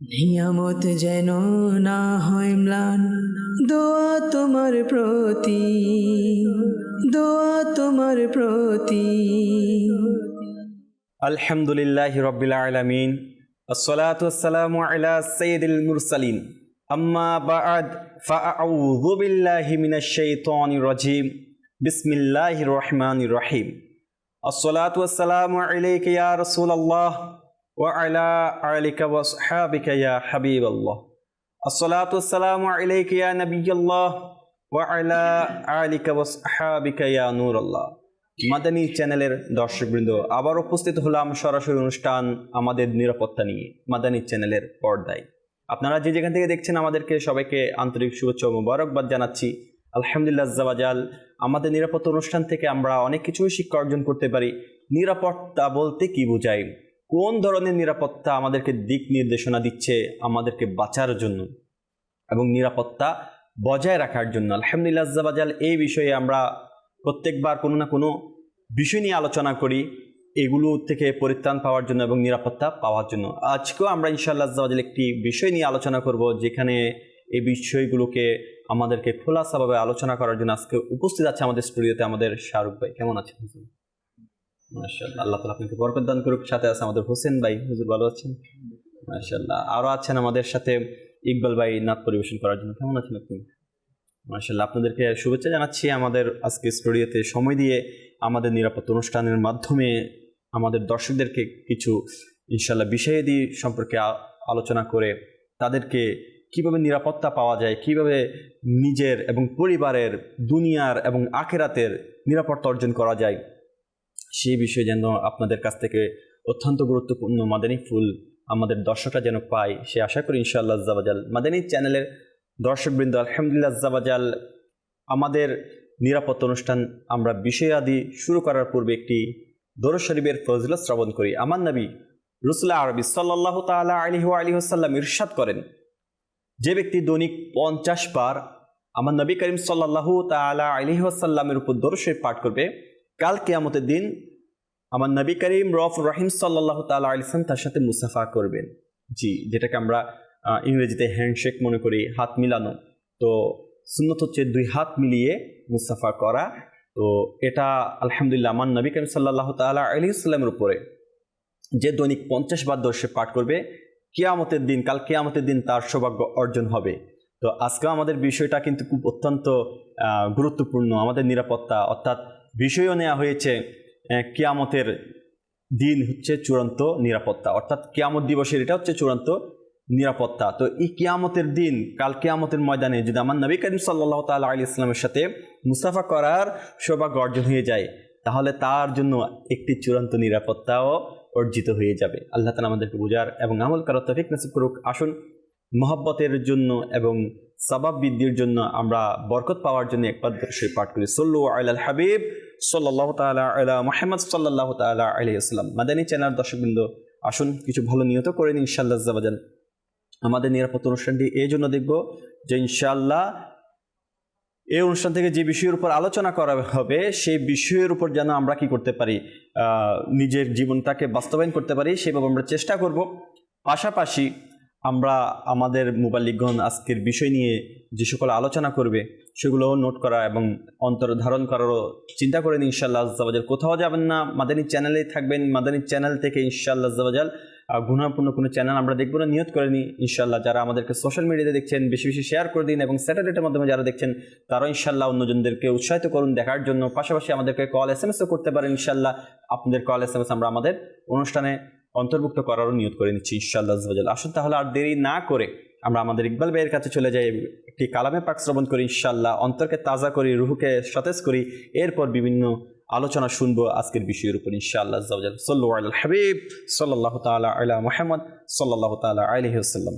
নিয়ামত যেন না হয় ম্লান, দোয়া তোমার প্রতি, দোয়া তোমার প্রতি। আলহামদুলিল্লাহি রাব্বিল আলামিন, আসসালাতু ওয়াসসালামু আলা সাইয়্যিদিল মুরসালিন, আম্মা বা'দ, ফাআউযু বিল্লাহি মিনাশ শাইতানির রাজীম, বিসমিল্লাহির রহমানির রহিম। আসসালাতু ওয়াসসালামু আলাইকা ইয়া রাসূলুল্লাহ ওয়া আলা আলিকা ওয়া আসহাবিকা ইয়া হাবিবাল্লাহ। আসসালাতু ওয়াসসালামু আলাইকা ইয়া নবিয়াল্লাহ ওয়া আলা আলিকা ওয়া আসহাবিকা ইয়া নূরাল্লাহ। মাদানী চ্যানেলের দর্শকবৃন্দ, আবার উপস্থিত হলাম সরাসরি অনুষ্ঠান আমাদের নিরাপত্তা নিয়ে মাদানী চ্যানেলের পর্দায়। আপনারা যে যেখান থেকে দেখছেন আমাদেরকে সবাইকে আন্তরিক শুভেচ্ছা ও মোবারকবাদ জানাচ্ছি। আলহামদুলিল্লাহ আজ্জা ওয়া জাল, আমাদের নিরাপত্তা অনুষ্ঠান থেকে আমরা অনেক কিছুই শিক্ষা অর্জন করতে পারি। নিরাপত্তা বলতে কি বোঝায়, কোন ধরনের নিরাপত্তা আমাদেরকে দিক নির্দেশনা দিচ্ছে আমাদেরকে বাঁচার জন্য এবং নিরাপত্তা বজায় রাখার জন্য। আলহামদুলিল্লাহ আজ্জা ওয়া জাল, এই বিষয়ে আমরা প্রত্যেকবার কোনো না কোনো বিষয় নিয়ে আলোচনা করি, এগুলো থেকে পরিত্রাণ পাওয়ার জন্য এবং নিরাপত্তা পাওয়ার জন্য। আজকেও আমরা ইনশাআল্লাহ আজ্জা ওয়া জাল একটি বিষয় নিয়ে আলোচনা করব, যেখানে এই বিষয়গুলোকে আমাদেরকে খোলাসাভাবে আলোচনা করার জন্য আজকে উপস্থিত আছে আমাদের স্টুডিওতে আমাদের শাহরুখ ভাই। কেমন আছেন হুজুর? মাশাআল্লাহ, আল্লাহ তাআলা আপনাকে বরকত দান করুক। সাথে আছে আমাদের হোসেন ভাই। হুজুর ভালো আছেন? মাশাআল্লাহ। আরও আছেন আমাদের সাথে ইকবাল ভাই নাত পরিবেশন করার জন্য। কেমন আছেন আপনি? মাশাআল্লাহ, আপনাদেরকে শুভেচ্ছা জানাচ্ছি আমাদের আজকে স্টুডিওতে সময় দিয়ে আমাদের নিরাপত্তা অনুষ্ঠানের মাধ্যমে আমাদের দর্শকদেরকে কিছু ইনশাআল্লাহ বিষয়াদি সম্পর্কে আলোচনা করে তাদেরকে কিভাবে নিরাপত্তা পাওয়া যায়, কিভাবে নিজের এবং পরিবারের, দুনিয়ার এবং আখিরাতের নিরাপত্তা অর্জন করা যায়, সেই বিষয়ে যেন আপনাদের কাছ থেকে অত্যন্ত গুরুত্বপূর্ণ মাদানী ফুল আমাদের দর্শকরা যেন পায়, সে আশা করি ইনশাআল্লাহ আজ্জা ওয়া জাল। মাদানী চ্যানেলের দর্শকবৃন্দ, আলহামদুলিল্লাহ আজ্জা ওয়া জাল, আমাদের নিরাপত্তা অনুষ্ঠান আমরা বিষয়াদি শুরু করার পূর্বে একটি দরুদ শরীফের ফজিলত শ্রবণ করি। আমার নবী রাসূলুল্লাহ আরবি সাল্লাল্লাহু তাআলা আলাইহি ওয়া আলিহি ওয়াসাল্লাম ইরশাদ করেন, যে ব্যক্তি দৈনিক 50 বার আমার নবী করিম সাল্লাল্লাহু তাআলা আলাইহি ওয়াসাল্লামের উপর দরুদ শরীফ পাঠ করবে, কাল কিয়ামতের দিন আমার নবী করিম রউফুর রহিম সাল্লাল্লাহু তাআলা আলাইহি ওয়াসাল্লাম তার সাথে মুসাফা করবেন। জি, যেটাকে আমরা ইংরেজিতে হ্যান্ডশেক মনে করি, হাত মিলানো। তো সুন্নত হচ্ছে 2 হাত মিলিয়ে মুসাফা করা। তো এটা আলহামদুলিল্লাহ আমার নবী করিম সাল্লাল্লাহু তাআলা আলাইহি ওয়াসাল্লামের উপরে যে দৈনিক 50 বার দরুদ শরীফ পাঠ করবে, কিয়ামতের দিন, কাল কিয়ামতের দিন তার সৌভাগ্য অর্জন হবে। তো আজকে আমাদের বিষয়টা কিন্তু খুব অত্যন্ত গুরুত্বপূর্ণ। আমাদের নিরাপত্তা অর্থাৎ বিষয়ও নেওয়া হয়েছে কিয়ামতের দিন হচ্ছে চূড়ান্ত নিরাপত্তা, অর্থাৎ কিয়ামত দিবসের এটা হচ্ছে চূড়ান্ত নিরাপত্তা। তো এই কিয়ামতের দিন, কাল কিয়ামতের ময়দানে যদি আমার নবী করিম সাল্লাল্লাহু তাআলা আলাইহি ওয়াসাল্লামের সাথে মুসাফা করার সৌভাগ্য অর্জন হয়ে যায়, তাহলে তার জন্য একটি চূড়ান্ত নিরাপত্তাও অর্জিত হয়ে যাবে। আল্লাহ তাআলা আমাদেরকে বুঝার এবং আমল করার তৌফিক নসিব করুক। আসুন মহব্বতের জন্য এবং সওয়াব বৃদ্ধির জন্য আমরা বরকত পাওয়ার জন্য একবার দরুদ শরীফ পাঠ করি। সাল্লু আলাল হাবিব সাল্লাল্লাহু তাআলা আলা মুহাম্মদ সাল্লাল্লাহু তাআলা আলাইহি ওয়াসাল্লাম। মাদানী চ্যানেল দর্শকবৃন্দ, আসুন কিছু ভালো নিয়ত করে নিন ইনশাআল্লাহ আজ্জা ওয়া জাল। আমাদের নিরাপত্তা অনুষ্ঠানটি এই জন্য দেখব যে ইনশাআল্লাহ এই অনুষ্ঠান থেকে যে বিষয়ের উপর আলোচনা করা হবে, সেই বিষয়ের উপর যেন আমরা কি করতে পারি, নিজের জীবনটাকে বাস্তবায়ন করতে পারি, সেভাবে আমরা চেষ্টা করব। পাশাপাশি আমরা আমাদের মুবাল্লিগগণ আজকের বিষয় নিয়ে যে সকল আলোচনা করবে সেগুলোও নোট করা এবং অন্তর ধারণ করারও চিন্তা করেন ইনশাআল্লাহ আজ্জা ওয়া জাল। কোথাও যাবেন না, মাদানী চ্যানেলেই থাকবেন। মাদানী চ্যানেল থেকে ইনশাআল্লাহ আজ্জা ওয়া জাল গুণাপূর্ণ কোনো চ্যানেল আমরা দেখব না, নিয়ত করে নিই ইনশাআল্লাহ। যারা আমাদেরকে সোশ্যাল মিডিয়াতে দেখছেন বেশি বেশি শেয়ার করে দিন এবং স্যাটেলাইটের মাধ্যমে যারা দেখছেন তারাও ইনশাআল্লাহ অন্যজনদেরকে উৎসাহিত করুন দেখার জন্য। পাশাপাশি আমাদেরকে কল এসএমএসও করতে পারেন ইনশাআল্লাহ। আপনাদের কল এসএমএস আমরা আমাদের অনুষ্ঠানে অন্তর্ভুক্ত করারও নিয়ত করে নিচ্ছি ইনশাআল্লাহ আজ্জা ওয়া জাল। আসুন তাহলে আর দেরি না করে আমরা আমাদের ইকবাল ভাইয়ের কাছে চলে যাই, একটি কালামে পাক শ্রবণ করি ইনশাআল্লাহ, অন্তরকে তাজা করি, রুহকে সতেজ করি, এরপর বিভিন্ন আলোচনা শুনবো আজকের বিষয়ের উপর ইনশাআল্লাহ আজ্জা ওয়া জাল। সাল্লু আলাল হাবিব সাল্লাল্লাহু তাআলা আলা মুহাম্মদ সাল্লাল্লাহু তাআলা আলাইহি ওয়াসাল্লাম।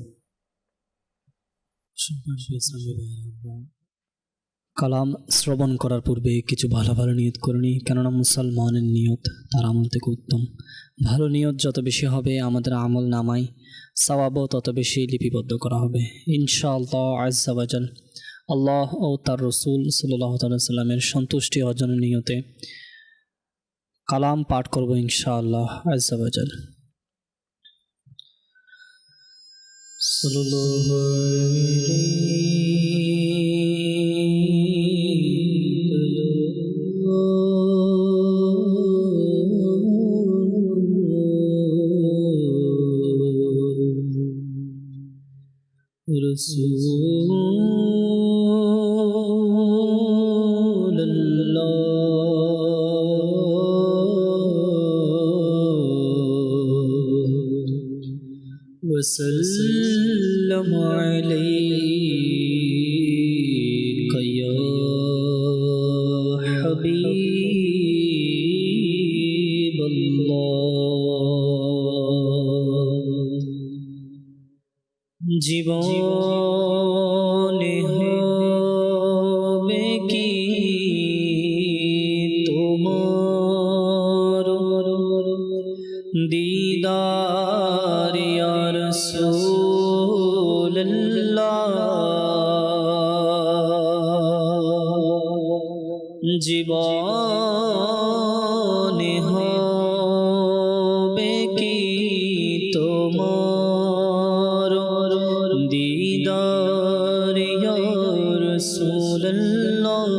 কালাম শ্রবণ করার পূর্বে কিছু ভালো ভালো নিয়ত করে নিই, কেননা মুসলমানের নিয়ত তার আমল থেকে উত্তম। ভালো নিয়ত যত বেশি হবে আমাদের আমল নামায় সওয়াবও তত বেশি লিপিবদ্ধ করা হবে ইনশাআল্লাহ আজ্জা ওয়া জাল। আল্লাহ ও তার রসুল সাল্লাল্লাহু আলাইহি ওয়াসাল্লামের সন্তুষ্টি অর্জনের নিয়তে কালাম পাঠ করব ইনশাআল্লাহ আজ্জা ওয়া জাল। সাল্লাল্লাহু আলাইহি وسلم عليك يا حبيب الله জীবনে হবে কি তোমার দিদার ইয়া রাসূলুল্লাহ জীবনে হবে কি তোমার দিদার ইয়া রাসূলুল্লাহ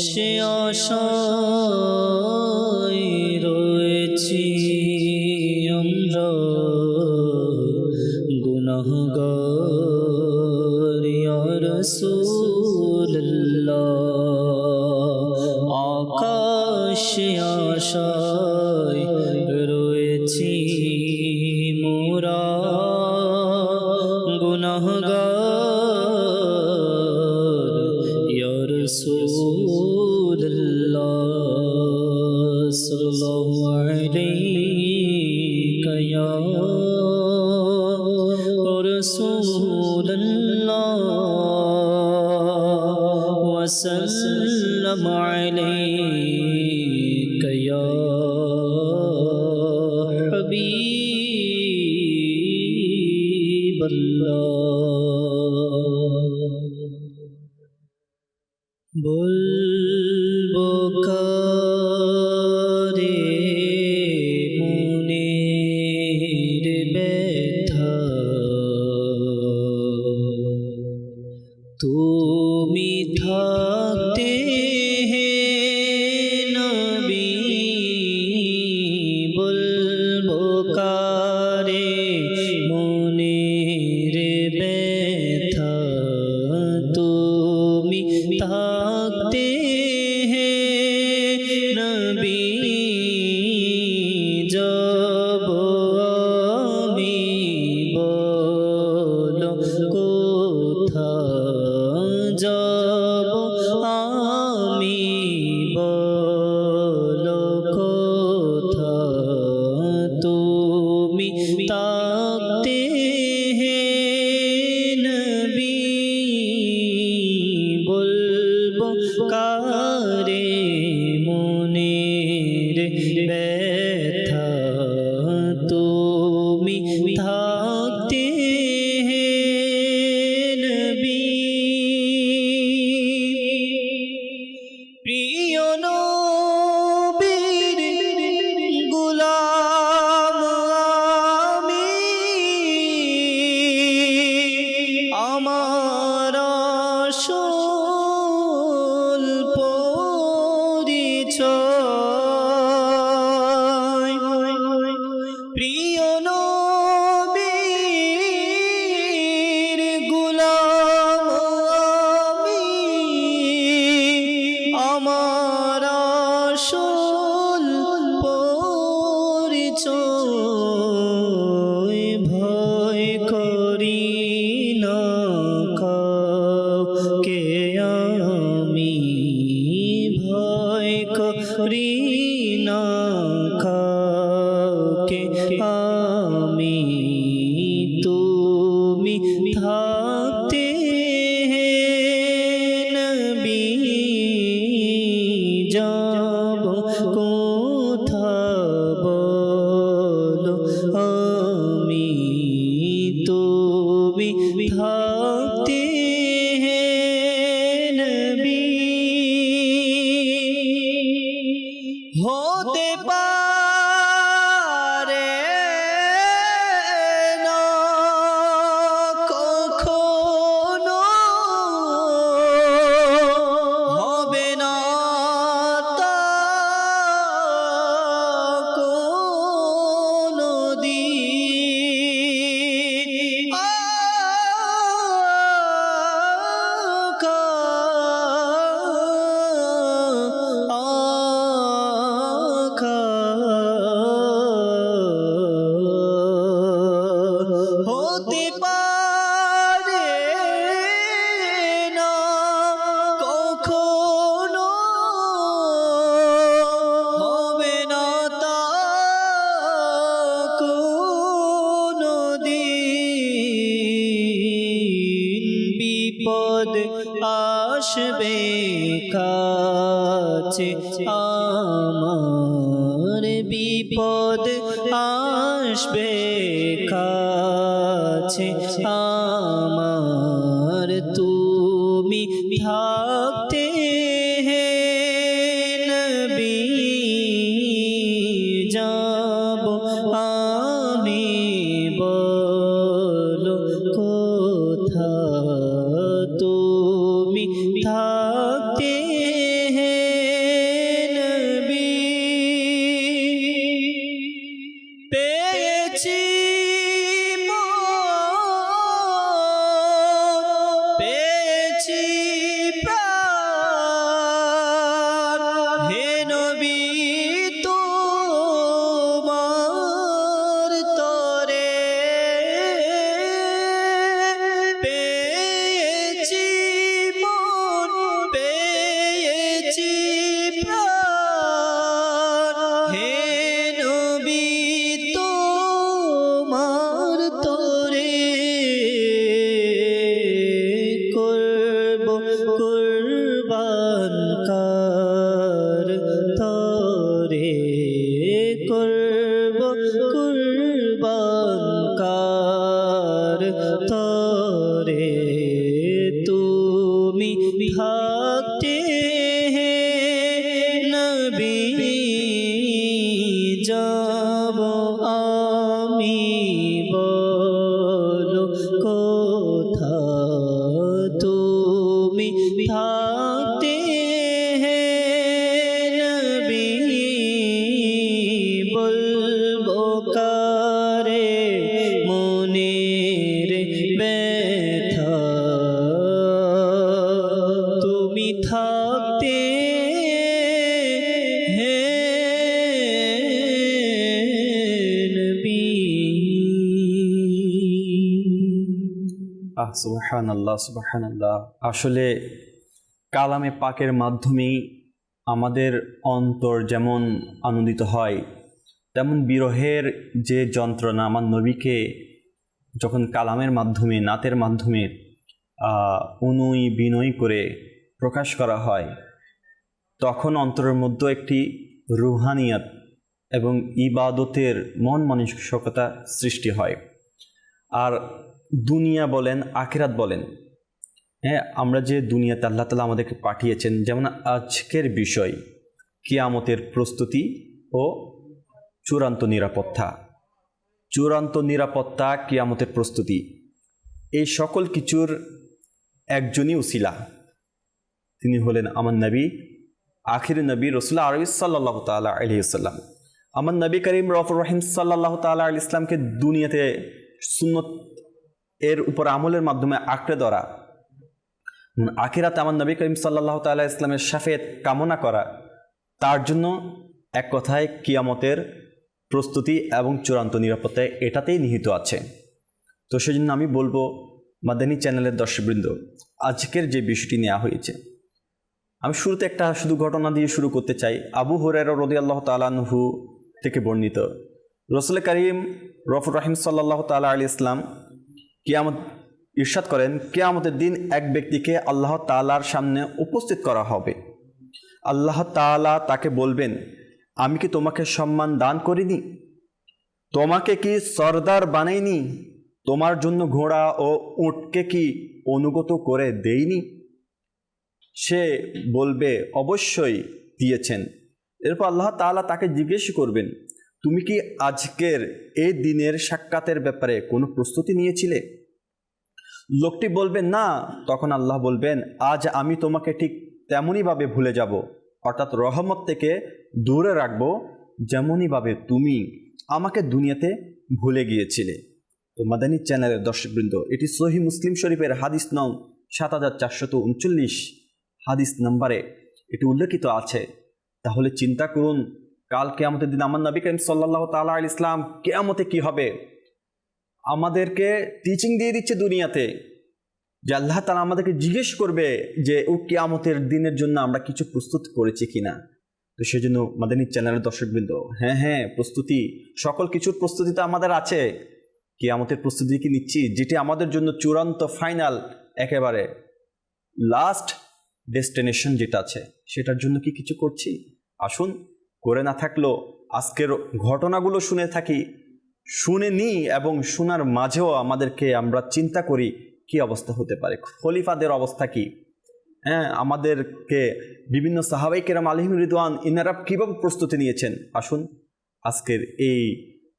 সে আশায় রয়েছি আমরা গুনাহগার ইয়া রাসূলুল্লাহ আকাশে আশায় রয়েছি মোরা গুনাহগার ইয়া রাসূলুল্লাহ সাল্লাল্লাহু আলাইকা ইয়া রাসূলুল্লাহ ওয়া সাল্লাম আলাইকা ইয়া বলবো কারে মনের ব্যথা তুমি থাকতে হে নবী বলবো কারে মনের ব্যথা তুমি থাকতে হে নবী যাব আমি বলো কোথা যাব আমি বলো কোথা তুমি থাকতে হে নবী বলবো কারে মনের ব্যথা তুমি থাকতে হে নবী প্রিয় নবীর গোলাম আমি আমার আসল পরিচয় প্রিয় নবীর গোলাম আমি আমার আসল পরিচয় ভয় করি না কাউকে আমি ভয় করি না কাউকে আমি তুমি থাকতে হে নবী যাব কোথা বলো আমি তুমি থাকতে হে নবী হতে পারে আসবে কাছে, আমার বিপদ আসবে কাছে আমার, তুমি থাকতে হে নবী, যাব আমি বলো কোথা, তুমি থাকতে হে নবী। পেয়েছি পেয়েছি প্রাণ, হে নবী তোমার তরে, পেয়েছি মন, পেয়েছি প্রাণ, হে নবী তোমার তরে, করব কুরবান কার তরে, করব কুরবান কার তরে, তুমি থাকতে হে নবী, যাব আমি বলো কোথা, তুমি থাকতে হে নবী, বলবো কারে মনের ব্যথা, তুমি থাকতে হে নবী। সুবহানাল্লাহ, সুবহানাল্লাহ। আসলে কালামে পাকের মাধ্যমেই আমাদের অন্তর যেমন আনন্দিত হয়, তেমন বিরহের যে যন্ত্রণা আমার নবীকে যখন কালামের মাধ্যমে, নাতের মাধ্যমে অনুই বিনয় করে প্রকাশ করা হয়, তখন অন্তরের মধ্যে একটি রুহানিয়াত এবং ইবাদতের মন মানসিকতা সৃষ্টি হয়। আর দুনিয়া বলেন, আখিরাত বলেন, হ্যাঁ, আমরা যে দুনিয়াতে আল্লাহ তাআলা আমাদেরকে পাঠিয়েছেন, যেমন আজকের বিষয় কিয়ামতের প্রস্তুতি ও চূড়ান্ত নিরাপত্তা, চূড়ান্ত নিরাপত্তা, কিয়ামতের প্রস্তুতি, এই সকল কিছুর একজনই উসিলা, তিনি হলেন আমার নবী, আখির নবী রাসূলুল্লাহ আরবি সাল্লাল্লাহু তাআলা আলাইহি ওয়াসাল্লাম। আমার নবী করিম রউফুর রহিম সাল্লাল্লাহু তাআলা আলাইহি ইসলামকে দুনিয়াতে সুন্নত এর উপর আমলের মাধ্যমে আঁকড়ে ধরা, আখিরাতে আমার নবী করিম সাল্লাল্লাহু তাআলা ইসলামের শাফায়াত কামনা করা, তার জন্য এক কথায় কিয়ামতের প্রস্তুতি এবং চূড়ান্ত নিরাপত্তা এটাতেই নিহিত আছে। তো সেজন্য আমি বলবো মাদানী চ্যানেলের দর্শকবৃন্দ, আজকের যে বিষয়টি নেওয়া হয়েছে, আমি শুরুতে একটা শুধু ঘটনা দিয়ে শুরু করতে চাই। আবু হুরায়রা রাদিয়াল্লাহু তাআলা আনহু থেকে বর্ণিত, রাসূল করিম রউফুর রহিম সাল্লাল্লাহু তাআলা আলাইহি ইসলাম কিয়ামত ইরশাদ করেন, কিয়ামতের দিন এক ব্যক্তিকে আল্লাহ তাআলার সামনে উপস্থিত করা হবে। আল্লাহ তাআলা তাকে বলবেন, আমি কি তোমাকে সম্মান দান করিনি? তোমাকে কি সরদার বানাইনি? তোমার জন্য ঘোড়া ও উটকে কি অনুগত করে দেইনি? সে বলবে, অবশ্যই দিয়েছেন। এরপর আল্লাহ তাআলা তাকে জিজ্ঞেস করবেন, তুমি কি আজকের এই দিনের সাক্ষাতের ব্যাপারে কোনো প্রস্তুতি নিয়েছিলে? লোকটি বলবে, না। তখন আল্লাহ বলবেন, আজ আমি তোমাকে ঠিক তেমনইভাবে ভুলে যাব, অর্থাৎ রহমত থেকে দূরে রাখবো, যেমনইভাবে তুমি আমাকে দুনিয়াতে ভুলে গিয়েছিলে। তো মাদানী চ্যানেলের দর্শকবৃন্দ, এটি সহিহ মুসলিম শরীফের হাদিস নং ৭৪৩৯ হাদিস নম্বরে এটি উল্লেখিত আছে। তাহলে চিন্তা করুন, কাল কিয়ামতের দিন আমার নবী করিম সাল্লাল্লাহু তাআলা আলাইহি ইসলাম কিয়ামতে কি হবে, আমাদেরকে টিচিং দিয়ে দিচ্ছে দুনিয়াতে, যে আল্লাহ তাআলা আমাদেরকে জিজ্ঞেস করবে যে ও কিয়ামতের দিনের জন্য আমরা কিছু প্রস্তুত করেছি কিনা। তো সেজন্য মাদানী চ্যানেলের দর্শকবৃন্দ, হ্যাঁ, প্রস্তুতি, সকল কিছুর প্রস্তুতি তো আমাদের আছে। কিয়ামতের প্রস্তুতি কি নিচ্ছি, যেটি আমাদের জন্য চূড়ান্ত, ফাইনাল, একেবারে লাস্ট ডেস্টিনেশন যেটা আছে সেটার জন্য কি কিছু করছি? আসুন, করে না থাকলেও আজকের ঘটনাগুলো শুনে নিই এবং শোনার মাঝেও আমরা চিন্তা করি কি অবস্থা হতে পারে, খলিফাদের অবস্থা কি, হ্যাঁ, আমাদেরকে বিভিন্ন সাহাবাই কেরাম আলাইহিম রিদওয়ান ইনারা কীভাবে প্রস্তুতি নিয়েছেন। আসুন আজকের এই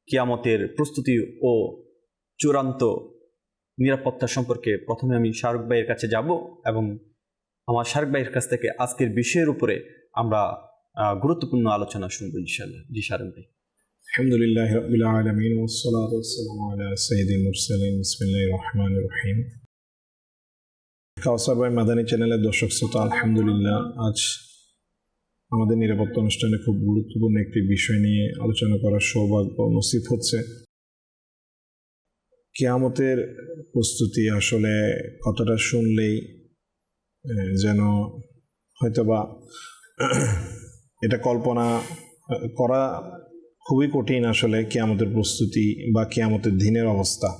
কিয়ামতের প্রস্তুতি ও চূড়ান্ত নিরাপত্তা সম্পর্কে প্রথমে আমি শাহরুখ ভাইয়ের কাছে যাব এবং আমার শাহরুখ ভাইয়ের কাছ থেকে আজকের বিষয়ের উপরে আমরা গুরুত্বপূর্ণ আলোচনা শুনবো ইনশাআল্লাহ। জি শাহরুখ ভাই। আলহামদুলিল্লাহ রাব্বিল আলামিন ওয়াসসালাতু ওয়াসসালামু আলা সাইয়্যিদিল মুরসালিন বিসমিল্লাহির রহমানির রহিম। কাউসার ভাই মাদানী চ্যানেলের দর্শক শ্রোতা, আলহামদুলিল্লাহ আজ আমাদের নিরাপত্তা অনুষ্ঠানে খুব গুরুত্বপূর্ণ একটি বিষয় নিয়ে আলোচনা করার সৌভাগ্য নসিব হচ্ছে। কিয়ামতের প্রস্তুতি আসলে কতটা শুনলেই যেন হয়তোবা এটা কল্পনা করা খুবই কঠিন। আসলে কিয়ামতের প্রস্তুতি বা কিয়ামতের দিনের অবস্থা,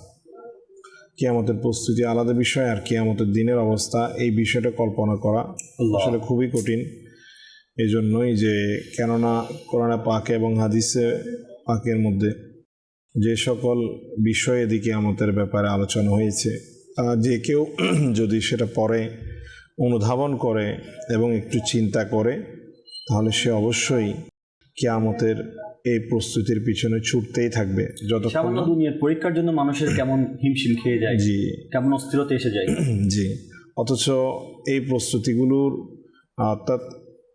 কিয়ামতের প্রস্তুতি আলাদা বিষয়, আর কিয়ামতের দিনের অবস্থা এই বিষয়টা কল্পনা করা আসলে খুবই কঠিন। এই জন্যই যে কেননা কোরআনে পাকে এবং হাদিসে পাকের মধ্যে যে সকল বিষয় এদিকে কিয়ামতের ব্যাপারে আলোচনা হয়েছে, যে কেউ যদি সেটা পড়ে, অনুধাবন করে এবং একটু চিন্তা করে, তাহলে সে অবশ্যই কিয়ামতের এই প্রস্তুতির পিছনে ছুটতেই থাকবে। যতক্ষণ দুনিয়ার পরীক্ষার জন্য মানুষের কেমন হিমশিম খেয়ে যায়, জি, কেমন অস্থিরতা এসে যায়, জি, অথচ এই প্রস্তুতিগুলোর অর্থাৎ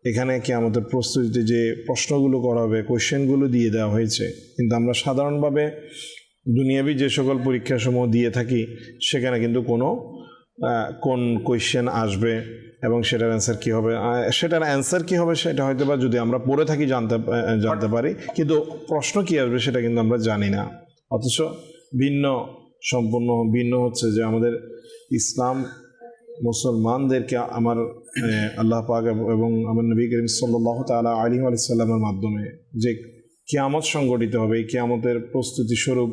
এখানে কিয়ামতের প্রস্তুতিতে যে প্রশ্নগুলো করা হবে, কোয়েশ্চেনগুলো দিয়ে দেওয়া হয়েছে, কিন্তু আমরা সাধারণভাবে দুনিয়াবি যে সকল পরীক্ষাসমূহ দিয়ে থাকি সেখানে কিন্তু কোন কোয়েশ্চেন আসবে এবং সেটার অ্যান্সার কী হবে, সেটা হয়তো বা যদি আমরা পড়ে থাকি জানতে পারি, কিন্তু প্রশ্ন কী আসবে সেটা কিন্তু আমরা জানি না। অথচ সম্পূর্ণ ভিন্ন হচ্ছে যে আমাদের ইসলাম মুসলমানদেরকে আমার আল্লাহ পাক এবং আমার নবী করিম সাল্লাল্লাহু তাআলা আলাইহি ওয়া সাল্লামের মাধ্যমে যে কিয়ামত সংগঠিত হবে, কিয়ামতের প্রস্তুতি স্বরূপ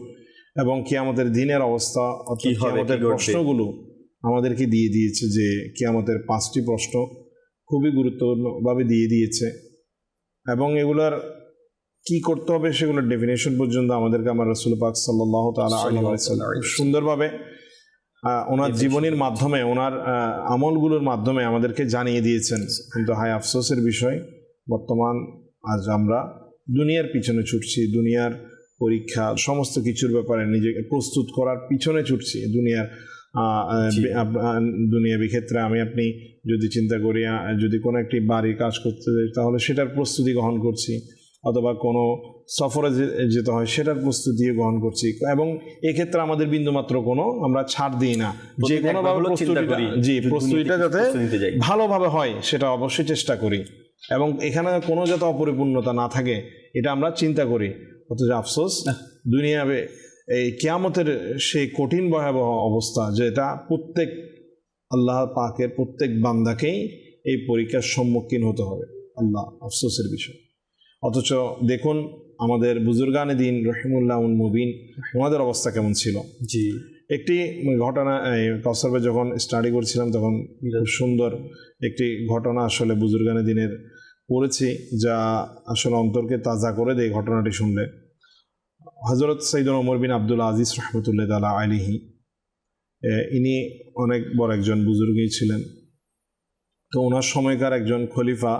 এবং কিয়ামতের দিনের অবস্থা অর্থাৎ কিয়ামতের প্রশ্নগুলো আমাদেরকে দিয়ে দিয়েছে। যে কিয়ামতের 5টি প্রশ্ন খুবই গুরুত্বপূর্ণভাবে দিয়ে দিয়েছে এবং এগুলার কি করতে হবে সেগুলোর ডেফিনেশন পর্যন্ত আমাদেরকে আমার রাসূল পাক সাল্লাল্লাহু তাআলা আলাইহি ওয়া সাল্লাম সুন্দরভাবে ওনার জীবনীর মাধ্যমে, ওনার আমলগুলোর মাধ্যমে আমাদেরকে জানিয়ে দিয়েছেন। কিন্তু হায় আফসোসের বিষয়, বর্তমান আজ আমরা দুনিয়ার পিছনে ছুটছি, দুনিয়ার পরীক্ষা সমস্ত কিছুর ব্যাপারে নিজেকে প্রস্তুত করার পিছনে ছুটছি। দুনিয়াবি ক্ষেত্রে আপনি যদি চিন্তা করি, যদি কোনো একটি বাড়ির কাজ করতে যাই তাহলে সেটার প্রস্তুতি গ্রহণ করছি, অথবা কোনো সফরে যেতে হয় সেটার প্রস্তুতি গ্রহণ করছি, এবং এক্ষেত্রে আমাদের বিন্দুমাত্র আমরা ছাড় দিই না। যে কোনোভাবে প্রস্তুতিটা যাতে ভালোভাবে হয় সেটা অবশ্যই চেষ্টা করি, এবং এখানে কোনো যাতে অপরিপূর্ণতা না থাকে এটা আমরা চিন্তা করি। অথচ আফসোস, দুনিয়াবে এই কিয়ামতের সেই কঠিন ভয়াবহ অবস্থা, যেটা প্রত্যেক আল্লাহ পাকের প্রত্যেক বান্দাকেই এই পরীক্ষার সম্মুখীন হতে হবে। আল্লাহ আফসোসের বিষয়। অথচ দেখুন আমাদের বুজুর্গানে দিন রহিমুল্লাহুল মুবিন, ওনাদের অবস্থা কেমন ছিল। জি, একটি ঘটনা কাউসার ভাই যখন স্টাডি করছিলাম তখন খুব সুন্দর একটি ঘটনা আসলে বুজুর্গানে দিনের পড়েছি, যা আসলে অন্তরকে তাজা করে দেয় ঘটনাটি শুনলে। হযরত সাইয়্যিদুনা ওমর বিন আব্দুল আজিজ রাহমাতুল্লাহি তাআলা আলাইহি, ইনি অনেক বড় একজন বুজুর্গই ছিলেন। তো ওনার সময়কার একজন খলিফা,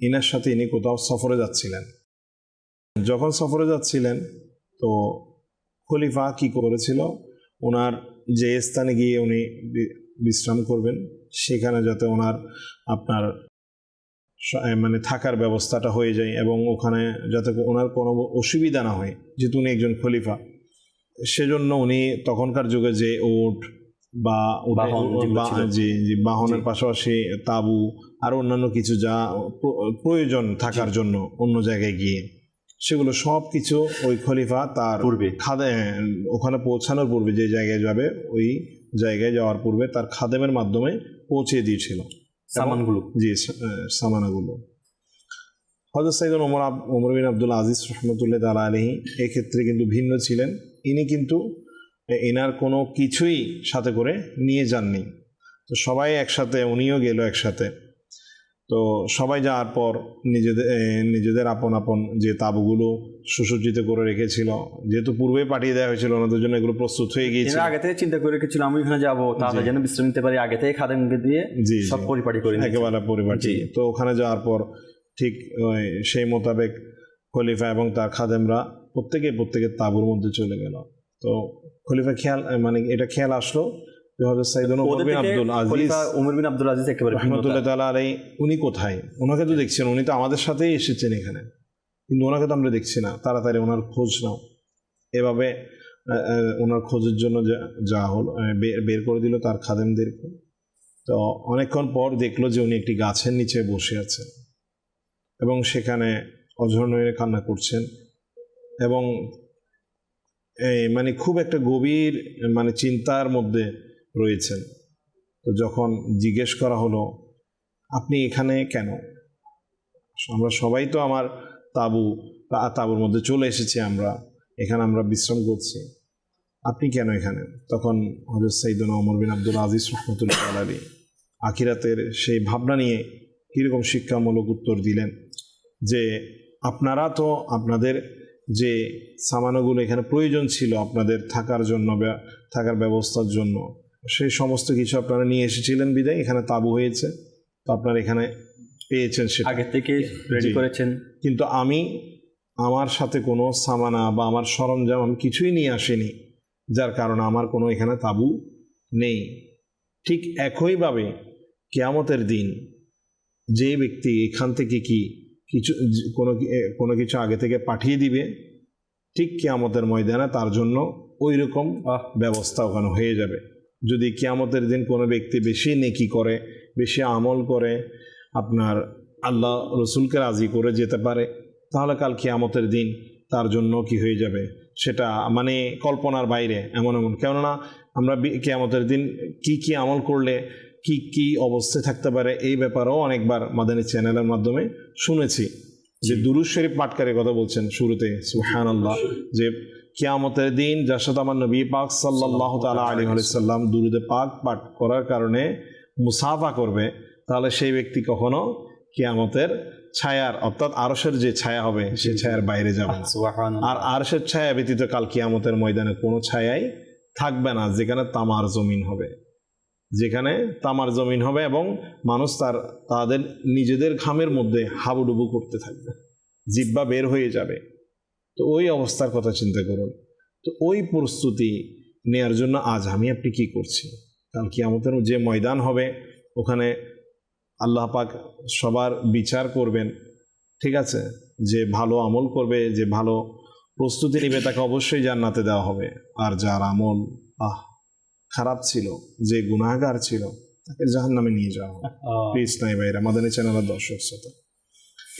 ইনার সাথে ইনি কোথাও সফরে যাচ্ছিলেন। যখন সফরে যাচ্ছিলেন তো খলিফা কি করেছিল, ওনার যে স্থানে গিয়ে উনি বিশ্রাম করবেন সেখানে যাতে ওনার থাকার ব্যবস্থাটা হয়ে যায় এবং ওখানে যাতে ওনার কোনো অসুবিধা না হয়, যেহেতু উনি একজন খলিফা। সেজন্য উনি তখনকার যুগে যে উট বা বাহনের পাশাপাশি তাঁবু আর অন্যান্য কিছু যা প্রয়োজন থাকার জন্য অন্য জায়গায় গিয়ে, সেগুলো সব কিছু ওই খলিফা তার ওখানে পৌঁছানোর পূর্বে, যে জায়গায় যাবে ওই জায়গায় যাওয়ার পূর্বে তার খাদেমের মাধ্যমে পৌঁছে দিয়েছিল সামানাগুলো। হযরত সাইয়্যিদুনা ওমর বিন আব্দুল আজিজ রাহমাতুল্লাহি তাআলা আলাইহি এক্ষেত্রে কিন্তু ভিন্ন ছিলেন। ইনি কিন্তু এনার কোনো কিছুই সাথে করে নিয়ে যাননি। তো সবাই একসাথে, উনিও গেল একসাথে। তো সবাই যাওয়ার পর নিজেদের আপন আপন যে তাঁবুগুলো সুসজ্জিত করে রেখেছিল, যেহেতু পূর্বে পাঠিয়ে দেওয়া হয়েছিল ওনাদের জন্য, এগুলো প্রস্তুত হয়ে গিয়েছিল। আগে থেকে চিন্তা করে রেখেছিল আমি ওখানে যাবো, তাহলে যেন বিশ্রাম নিতে পারি, আগে থেকে খাদেমকে দিয়ে জি সব পরিপাটি করে নিয়েছে। একেবারে পরিপাটি। তো ওখানে যাওয়ার পর ঠিক সেই মোতাবেক খলিফা এবং তার খাদেমরা প্রত্যেকের তাঁবুর মধ্যে চলে গেল। তো খলিফা এটা খেয়াল আসলো যে হযরত সাইয়েদনা ওমর বিন আব্দুল আজিজ, খলিফা ওমর বিন আব্দুল আজিজ একেবারে রাহমাতুল্লাহ তাআলা আলাইহি, উনি কোথায়? ওনাকে তো দেখছেন, উনি তো আমাদের সাথেই এসেছেন এখানে, কিন্তু ওনাকে তো আমরা দেখছি না। তাড়াতাড়ি ওনার খোঁজ নাও। এভাবে ওনার খোঁজের জন্য যা হলো, বের করে দিল তার খাদেমদেরকে। তো অনেকক্ষণ পর দেখলো যে উনি একটি গাছের নিচে বসে আছেন এবং সেখানে অঝর নয়নে কান্না করছেন এবং খুব একটা গভীর চিন্তার মধ্যে রয়েছেন। তো যখন জিজ্ঞেস করা হলো, আপনি এখানে কেন? আমরা সবাই তো আমার তাঁবুর মধ্যে চলে এসেছি, এখানে আমরা বিশ্রাম করছি, আপনি কেন এখানে? তখন হযরত সাইয়েদনা ওমর বিন আব্দুল আজিজ রাহমাতুল্লাহ আলাইহি আখিরাতের সেই ভাবনা নিয়ে কীরকম শিক্ষামূলক উত্তর দিলেন যে আপনারা তো আপনাদের যে সামানগুলো এখানে প্রয়োজন ছিল আপনাদের থাকার জন্য, থাকার ব্যবস্থার জন্য, সেই সমস্ত কিছু আপনারা নিয়ে এসেছিলেন বিধায় এখানে তাঁবু হয়েছে। তো আপনারা এখানে পেয়েছেন, সেটা আগে থেকে রেডি করেছেন। কিন্তু আমার সাথে কোনো সামানা বা আমার সরঞ্জাম আমি কিছুই নিয়ে আসিনি, যার কারণে আমার কোনো এখানে তাঁবু নেই। ঠিক একইভাবে কিয়ামতের দিন যে ব্যক্তি এখান থেকে কোনো কিছু আগে থেকে পাঠিয়ে দিবে, ঠিক কিয়ামতের ময়দানে তার জন্য ওই রকম ব্যবস্থা ওখানে হয়ে যাবে। যদি কিয়ামতের দিন কোনো ব্যক্তি বেশি নেকি করে, বেশি আমল করে, আপনার আল্লাহ রসুলকে রাজি করে যেতে পারে, তাহলে কাল কিয়ামতের দিন তার জন্য কি হয়ে যাবে সেটা কল্পনার বাইরে। এমন কেননা আমরা কিয়ামতের দিন কি আমল করলে কি অবস্থায় থাকতে পারে, এই ব্যাপারেও অনেকবার মাদানী চ্যানেলের মাধ্যমে শুনেছি যে দুরূদ শরীফ পাঠকারের কথা বলছেন শুরুতে, সুবহানাল্লাহ, যে কিয়ামতের দিন যার সাথে আমার নবী পাক সাল্লাল্লাহু তাআলা আলাইহি ওয়াসাল্লাম দুরুদে পাক পাঠ করার কারণে মুসাফা করবে, তাহলে সেই ব্যক্তি কখনো কিয়ামতের ছায়ার, অর্থাৎ আরশের যে ছায়া হবে সেই ছায়ার বাইরে যাবে না। আর আরশের ছায়া ব্যতীত কাল কিয়ামতের ময়দানে কোনো ছায়াই থাকবে না, যেখানে তামার জমিন হবে এবং মানুষ তাদের নিজেদের ঘামের মধ্যে হাবুডুবু করতে থাকবে, জিহ্বা বের হয়ে যাবে। তো ওই অবস্থার কথা চিন্তা করুন। তো ওই প্রস্তুতি নেয়ার জন্য আজ আমি আপনি কি করছি? কাল কিয়ামতের যে ময়দান হবে ওখানে আল্লাহ পাক সবার বিচার করবেন, ঠিক আছে? যে ভালো আমল করবে, যে ভালো প্রস্তুতি নেবে, তাকে অবশ্যই জান্নাতে দেওয়া হবে। আর যার আমল খারাপ ছিল, যে গুনাহগার ছিল, তাকে জাহান্নামে নিয়ে যাওয়া হবে। প্লিজ নাই ভাইরা, মাদানী চ্যানেলের দর্শক শ্রোতা,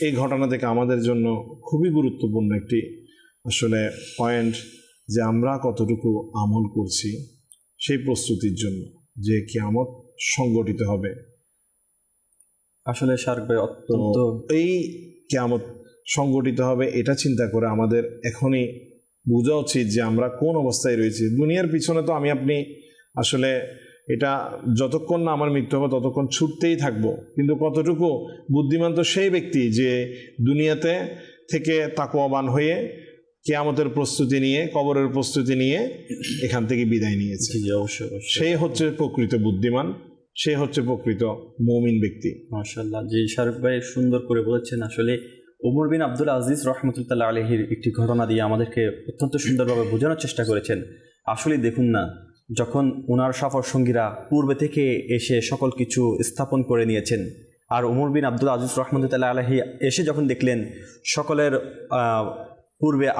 এই ঘটনা থেকে আমাদের জন্য খুবই গুরুত্বপূর্ণ একটি আসলে পয়েন্ট, যে আমরা কতটুকু আমল করছি সেই প্রস্তুতির জন্য, যে কিয়ামত সংগঠিত হবে। আসলে শারক ভাই অত্যন্ত, এই কিয়ামত সংগঠিত হবে এটা চিন্তা করে আমাদের এখনই বোঝা উচিত যে আমরা কোন অবস্থায় রয়েছি। দুনিয়ার পিছনে তো আমি আপনি আসলে এটা যতক্ষণ না আমার মৃত্যু হবে ততক্ষণ ছুটতেই থাকবো, কিন্তু কতটুকু বুদ্ধিমান তো সেই ব্যক্তি যে দুনিয়াতে থেকে তাকওয়াবান হয়ে কিয়ামতের প্রস্তুতি নিয়ে, কবরের প্রস্তুতি নিয়ে এখান থেকে বিদায় নিয়েছে। সেই হচ্ছে প্রকৃত বুদ্ধিমান, সে হচ্ছে প্রকৃত মুমিন ব্যক্তি। মাশাআল্লাহ, জি শারক ভাই সুন্দর করে বলেছেন। আসলে ওমর বিন আব্দুল আজিজ রাহমাতুল্লাহ আলাইহির একটি ঘটনা দিয়ে আমাদেরকে অত্যন্ত সুন্দরভাবে বোঝানোর চেষ্টা করেছেন। আসলে দেখুন না, যখন ওনার সফর সঙ্গীরা পূর্বে থেকে এসে সকল কিছু স্থাপন করে নিয়েছেন, আর ওমর বিন আব্দুল আজিজ রাহমাতুল্লাহ আলাইহি এসে যখন দেখলেন সকলের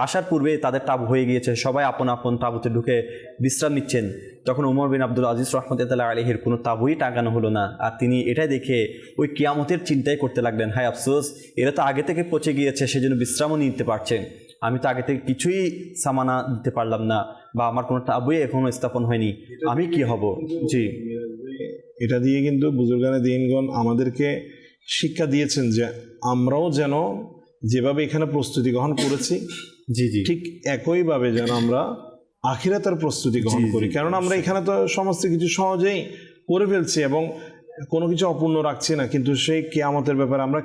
আসার পূর্বে তাদের তাঁবু হয়ে গিয়েছে, সবাই আপন আপন তাঁবুতে ঢুকে বিশ্রাম নিচ্ছেন, তখন ওমর বিন আব্দুল আজিজ রাহমাতুল্লাহ আলাইহির কোনো তাঁবুই টাঙানো হলো না। আর তিনি এটাই দেখে ওই কিয়ামতের চিন্তাই করতে লাগলেন, হায় আফসোস, এরা তো আগে থেকে পচে গিয়েছে, সেজন্য বিশ্রামও নিতে পারছে, আমি তো আগে থেকে কিছুই সামানা দিতে পারলাম না, বা আমার কোনো তাঁবুই এখনও স্থাপন হয়নি, আমি কি হব? জি, এটা দিয়ে কিন্তু বুজুর্গানে দ্বীনগণ আমাদেরকে শিক্ষা দিয়েছেন যে আমরাও যেন যেভাবে এখানে প্রস্তুতি গ্রহণ করেছি, ঠিক একইভাবে যেন আমরা আখিরাতের প্রস্তুতি গ্রহণ করি। কারণ আমরা এখানে তো সমস্ত কিছু সহজেই করে ফেলছি এবং কোনো কিছু অপূর্ণ রাখছি না, কিন্তু সেই কিয়ামতের ব্যাপারে আমরা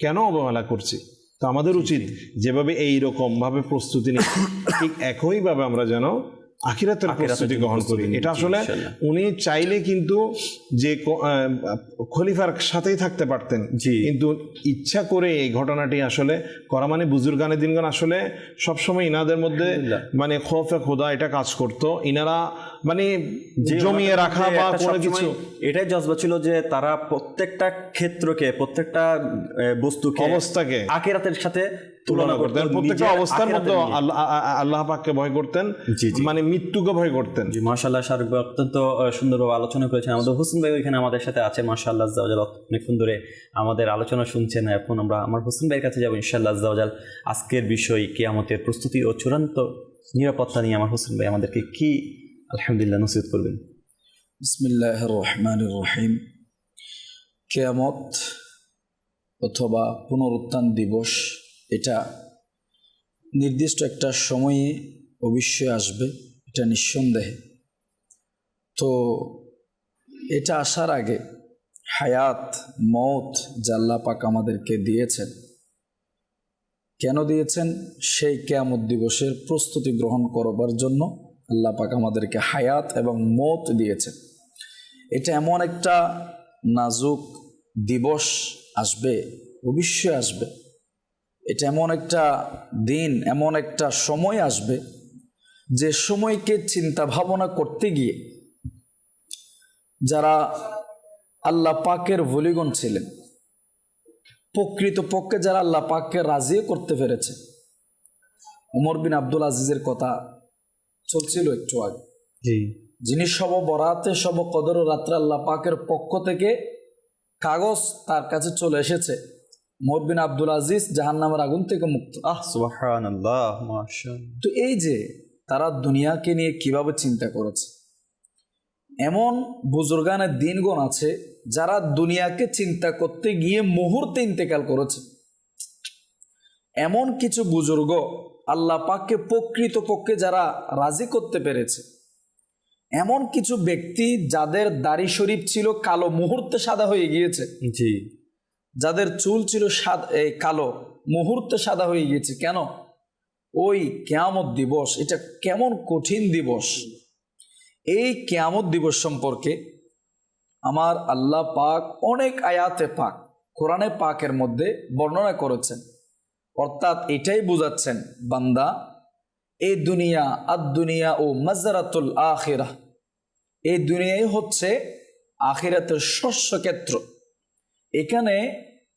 কেন অবহেলা করছি? তো আমাদের উচিত যেভাবে এইরকম ভাবে প্রস্তুতি নিই, ঠিক একইভাবে আমরা যেন আখিরাতের প্রস্তুতি গ্রহণ করি। এটা আসলে উনি চাইলে কিন্তু যে খলিফার সাথেই থাকতে পারতেন, কিন্তু ইচ্ছা করে এই ঘটনাটি আসলে করা, মানে বুজুর্গানে দিনগান আসলে সবসময় ইনাদের মধ্যে মানে খৌফে খোদা এটা কাজ করতো। ইনারা মানে জমিয়ে রাখা বা কোনো কিছু, এটাই জজবা ছিল যে তারা প্রত্যেকটা ক্ষেত্রকে, প্রত্যেকটা বস্তুকে, অবস্থাকে আখিরাতের সাথে তুলনা করতেন, প্রত্যেকটা অবস্থার মধ্যে আল্লাহ পাককে ভয় করতেন, মানে মৃত্যুকে ভয় করতেন। জি মাশাআল্লাহ, শারুক ভাই অত্যন্ত সুন্দরভাবে আলোচনা করেছেন। আমাদের হোসেন ভাই এখানে আমাদের সাথে আছে, মাশাআল্লাহ আজ্জাওয়াজাল, অনেকক্ষণ ধরে আমাদের আলোচনা শুনছেন। এখন আমরা আমার হোসেন ভাইয়ের কাছে যাবো ইনশাআল্লাহ আজ্জাওয়াজাল। আজকের বিষয় কিয়ামতের প্রস্তুতি ও চূড়ান্ত নিরাপত্তা নিয়ে আমার হোসেন ভাই আমাদেরকে কি আলহামদুলিল্লাহ নসিহত করবেন। বিসমিল্লাহির রহমানির রহিম। কিয়ামত অথবা পুনরুত্থান দিবস এটা নির্দিষ্ট একটা সময়ে অবশ্যই আসবে, এটা নিঃসন্দেহে। তো এটা আসার আগে হায়াত মওত যা আল্লাহ পাক আমাদেরকে দিয়েছেন, কেন দিয়েছেন? সেই কিয়ামত দিবসের প্রস্তুতি গ্রহণ করবার জন্য আল্লাহ পাক আমাদেরকে হায়াত এবং মওত দিয়েছেন। এটা এমন একটা নাজুক দিবস আসবে, অবশ্যই আসবে। এটা এমন একটা দিন, এমন একটা সময় আসবে যে সময়কে চিন্তা ভাবনা করতে গিয়ে যারা আল্লাহ পাকের ভলিগণ ছিলেন, প্রকৃতপক্ষে যারা আল্লাহ পাককে রাজি করতে পেরেছে। ওমর বিন আব্দুল আজিজের কথা চলছিল একটু আগে, যিনি সব বরাতে সব কদর রাত্রে আল্লাহ পাকের পক্ষ থেকে কাগজ তার কাছে চলে এসেছে, ওমর বিন আব্দুল আজিজ জাহান্নামের আগুন থেকে মুক্ত। সুবহানাল্লাহ, মাশাআল্লাহ। তো এই যে তারা দুনিয়াকে নিয়ে কিভাবে চিন্তা করেছে, এমন বুজুর্গানের দিনগণ আছে যারা দুনিয়াকে চিন্তা করতে গিয়ে মুহূর্তে ইন্তেকাল করেছে। এমন কিছু বুজুর্গ আল্লাহ পাককে প্রকৃতপক্ষে যারা রাজি করতে পেরেছে, এমন কিছু ব্যক্তি যাদের দাড়ি শরীফ ছিল কালো, মুহূর্তে সাদা হয়ে গিয়েছে। জি, যাদের চুল ছিল কালো, মুহূর্তে সাদা হয়ে গিয়েছে। কেন? ওই কিয়ামত দিবস এটা কেমন কঠিন দিবস। এই কিয়ামত দিবস সম্পর্কে আমার আল্লাহ পাক অনেক আয়াতে পাক, কোরআনে পাকের মধ্যে বর্ণনা করেছেন। অর্থাৎ এটাই বুঝাচ্ছেন, বান্দা এই দুনিয়া আদ-দুনিয়া ও মাজরাতুল আখিরাহ, এই দুনিয়াই হচ্ছে আখিরাতের শস্যক্ষেত্র। এখানে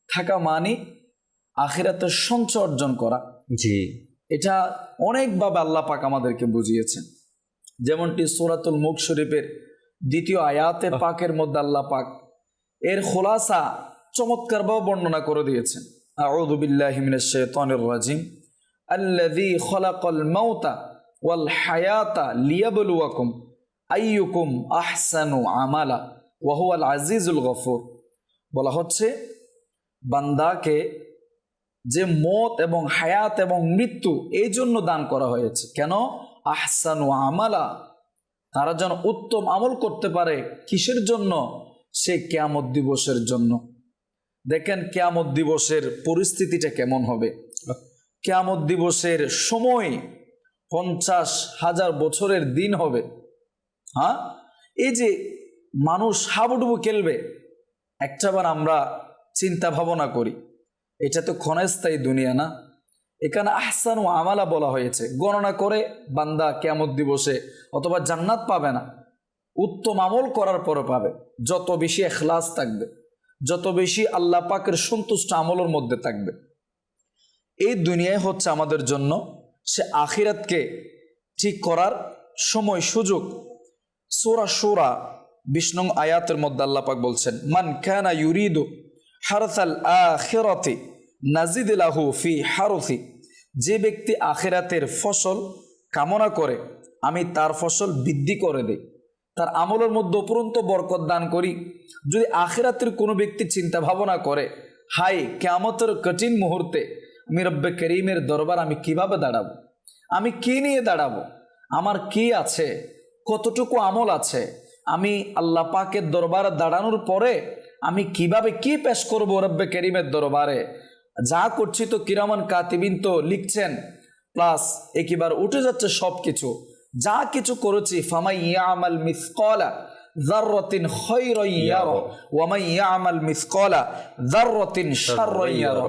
থাকা মানে আখিরাতের সঞ্চয় অর্জন করা। জি, এটা অনেকভাবে আল্লাহ পাক আমাদেরকে বুঝিয়েছেন। যেমনটি সূরাতুল মুলক শরীফের 2 আয়াতে পাকের মধ্যে আল্লাহ পাক এর খোলাসা চমৎকারভাবে বর্ণনা করে দিয়েছেন। আউযু বিল্লাহি মিনাশ শাইতানির রাজিম। আল্লাযী খালাকাল মাউতা ওয়াল হায়াতা লিয়াবলুয়াকুম আইয়ুকুম আহসানু আমালা ওয়া হুয়াল আজিজুল গফুর। বলা হচ্ছে বান্দাকে যে মত এবং হায়াত এবং মৃত্যু এই জন্য দান করা হয়েছে। কেন? আহসানু আমালা, তারা যেন উত্তম আমল করতে পারে। কিসের জন্য? সে কিয়ামত দিবসের জন্য। দেখেন কিয়ামত দিবসের পরিস্থিতিটা কেমন হবে। কিয়ামত দিবসের সময় 50,000 বছরের দিন হবে। হ্যাঁ, এই যে মানুষ হাবুডুবু খেলবে, একটাবার আমরা চিন্তা ভাবনা করি, এটা তো ক্ষণস্থায়ী দুনিয়া না। এখানে আহসানু আমালা বলা হয়েছে, গণনা করে বান্দা কিয়ামত দিবসে অথবা জান্নাত পাবে না, উত্তম আমল করার পরে পাবে। যত বেশি ইখলাস থাকবে, যত বেশি আল্লাহ পাকের সন্তুষ্ট আমলের মধ্যে থাকবে। এই দুনিয়ায় হচ্ছে আমাদের জন্য সে আখিরাতকে ঠিক করার সময়, সুযোগ। সূরা শুরা 20 নং আয়াতের মধ্যে আল্লাহ পাক বলছেন, মান কানা ইউরিদু হারসাল আখিরাতি নাজিদ লাহু ফি হারসি। যে ব্যক্তি আখিরাতের ফসল কামনা করে আমি তার ফসল বৃদ্ধি করে দেই, তার আমলের মধ্যে অপরন্ত বরকত দান করি। যদি আখিরাতের কোনো ব্যক্তি চিন্তা ভাবনা করে, হাই কিয়ামতের কঠিন মুহূর্তে আমি রব্বে করিমের দরবার আমি কিভাবে দাঁড়াবো, আমি কি নিয়ে দাঁড়াবো, আমার কি আছে, কতটুকু আমল আছে, আমি আল্লাহ পাকের দরবারে দাঁড়ানোর পরে আমি কিভাবে কি পেশ করবো রব্বে করিমের দরবারে। যা করছি তো কিরামান কাতিবিন তো লিখছেন, প্লাস একেবারে উঠে যাচ্ছে সব কিছু। যা কিছু করেছি ফামাই ইয়ামাল মিসকালা যাররাতিন খায়রান ইয়ারা ওয়া মান ইয়ামাল মিসকালা যাররাতিন শাররান ইয়ারা।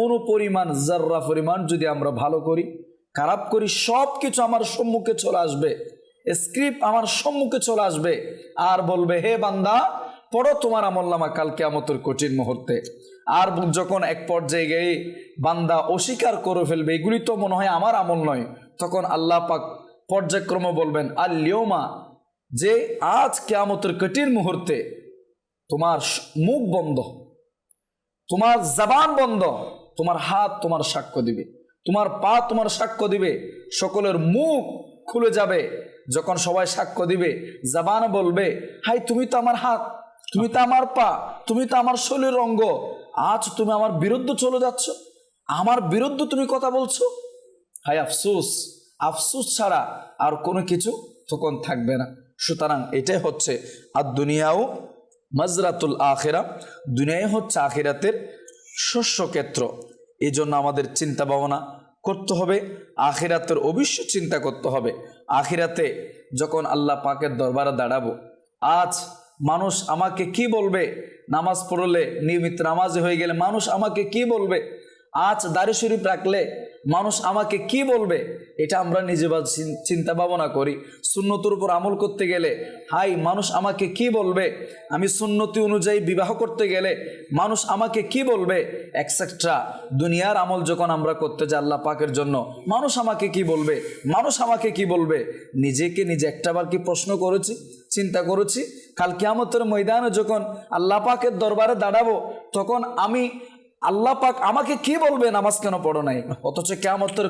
অনুপরিমাণ যাররা পরিমাণ যদি আমরা ভালো করি, খারাপ করি, সব কিছু আমার সম্মুখে চলে আসবে, স্ক্রিপ্ট আমার সম্মুখে চলে আসবে, আর বলবে হে বান্দা পড়ো তোমার আমলনামা কাল কিয়ামতের কঠিন মুহূর্তে। আর যখন এক পর্যায়ে গিয়ে বান্দা অস্বীকার করে ফেলবে এগুলি তো মনে হয় আমার আমল নয়, তখন আল্লাহ পাক পর্যায়ক্রমে বলবেন আল-ইয়াউমা, যে আজ কিয়ামতের কঠিন মুহূর্তে তোমার মুখ বন্ধ, তোমার জবান বন্ধ, তোমার হাত তোমার সাক্ষ্য দিবে, তোমার পা তোমার সাক্ষ্য দিবে, সকলের মুখ খুলে যাবে। যখন সবাই সাক্ষ্য দিবে জবান বলবে হাই তুমি তো আমার হাত, তুমি তো আমার পা, তুমি তো আমার শরীরের অঙ্গ, আজ তুমি আমার বিরুদ্ধে চলে যাচ্ছ, আমার বিরুদ্ধে তুমি কথা বলছো। হাই আফসোস, আফসোস ছাড়া আর কোনো কিছু তখন থাকবে না। সুতরাং এটাই হচ্ছে আর দুনিয়াও মাজরাতুল আখিরা, দুনিয়ায় হচ্ছে আখিরাতের শস্যক্ষেত্র। এই জন্য আমাদের চিন্তা ভাবনা করতে হবে, আখিরাতের অবশ্য চিন্তা করতে হবে। আখিরাতে যখন আল্লাহ পাকের দরবারে দাঁড়াবো, আজ মানুষ আমাকে কি বলবে, নামাজ পড়লে নিয়মিত নামাজি হয়ে গেলে মানুষ আমাকে কি বলবে, আজ দাড়ি শরীফ রাখলে মানুষ আমাকে কি বলবে, এটা আমরা নিজে চিন্তা ভাবনা করি। সুন্নতের উপর আমল করতে গেলে হাই মানুষ আমাকে কি বলবে, আমি সুন্নতি অনুযায়ী বিবাহ করতে গেলে মানুষ আমাকে কি বলবে, এক্সেট্রা। দুনিয়ার আমল যখন আমরা করতে যাই আল্লাহ পাকের জন্য, মানুষ আমাকে কি বলবে, মানুষ আমাকে কি বলবে, নিজেকে নিজে একটাবার কি প্রশ্ন করেছি, চিন্তা করেছি? কাল কিয়ামতের ময়দানে যখন আল্লাহ পাকের দরবারে দাঁড়াবো, তখন আমি আল্লাহ পাক আমাকে কি বলবে, নামাজ কেন পড়ো নাই? অথচ কিয়ামতের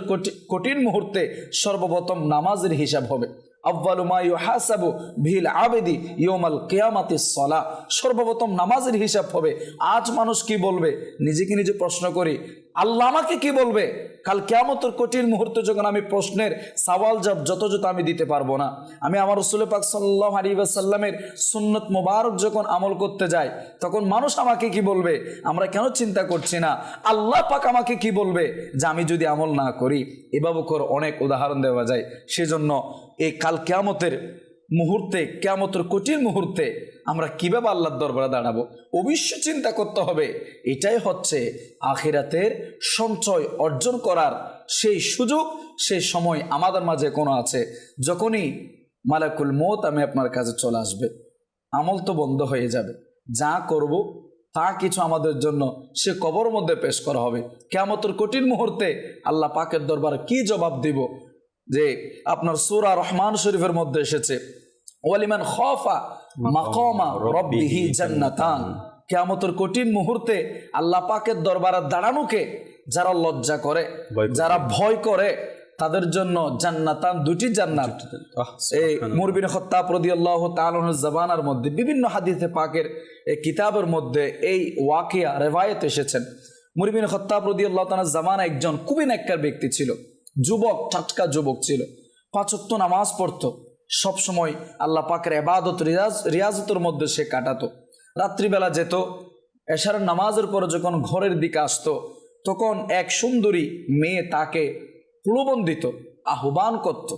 কঠিন মুহূর্তে সর্বপ্রথম নামাজের হিসাব হবে। আউয়ালু মা ইউহাসাবু বিল আবদি ইয়াউমাল কিয়ামাতিস সালাহ, সর্বপ্রথম নামাজের হিসাব হবে। আজ মানুষ কি বলবে, নিজেকে নিজে প্রশ্ন করি, আল্লাহ আমাকে কি বলবে? কাল কিয়ামতের কঠিন মুহূর্তে যখন আমি প্রশ্নের সওয়াল জবাব যথাযথ আমি দিতে পারবো না, আমি আমার রাসূল পাক সাল্লাল্লাহু আলাইহি ওয়াসাল্লামের সুন্নত মোবারক যখন আমল করতে যাই, তখন মানুষ আমাকে কি বলবে? আমরা কেন চিন্তা করছি না আল্লাহ পাক আমাকে কি বলবে, যে আমি যদি আমল না করি? এভাবে করে অনেক উদাহরণ দেওয়া যায়। সেজন্য এই কাল কিয়ামতের মুহূর্তে, কিয়ামতের কঠিন মুহূর্তে আমরা কিভাবে আল্লাহর দরবারে দাঁড়াবো অবশ্য চিন্তা করতে হবে। এটাই হচ্ছে আখিরাতের সঞ্চয় অর্জন করার সেই সুযোগ, সেই সময় আমাদের মাঝে কোনো আছে। যখনই মালাকুল মউত আমি আপনার কাছে চলে আসবে, আমল তো বন্ধ হয়ে যাবে, যা করব তা কিছু আমাদের জন্য সে কবর মধ্যে পেশ করা হবে। কিয়ামতের কঠিন মুহূর্তে আল্লাহ পাকের দরবারে কি জবাব দিব? যে আপনার সূরা রহমান শরীফের মধ্যে এসেছে ওয়ালিমান খাফা মাকামা রাব্বিহি জান্নাতান। কিয়ামতের কঠিন মুহূর্তে আল্লাহ পাকের দরবারে দাঁড়ানোকে যারা লজ্জা করে, যারা ভয় করে, তাদের জন্য জান্নাতান, দুটি জান্নাত। এই উমর বিন খাত্তাব রাদিয়াল্লাহু তাআলা আনহু জামানার মধ্যে বিভিন্ন হাদিসে পাকের এই কিতাবের মধ্যে এই ওয়াকিয়া রিওয়ায়াত এসেছেন। উমর বিন খাত্তাব রাদিয়াল্লাহু তাআলা জামানা একজন খুবই নেককার ব্যক্তি ছিল, যুবক, টাটকা যুবক ছিল, 5 ওয়াক্ত নামাজ পড়তো, সবসময় আল্লাহ পাকের ইবাদত রিয়াজতের মধ্যে সে কাটাতো। রাত্রিবেলা যেত, এশার নামাজের পরে যখন ঘরের দিকে আসতো, তখন এক সুন্দরী মেয়ে তাকে প্রলোভন দিত, আহ্বান করত।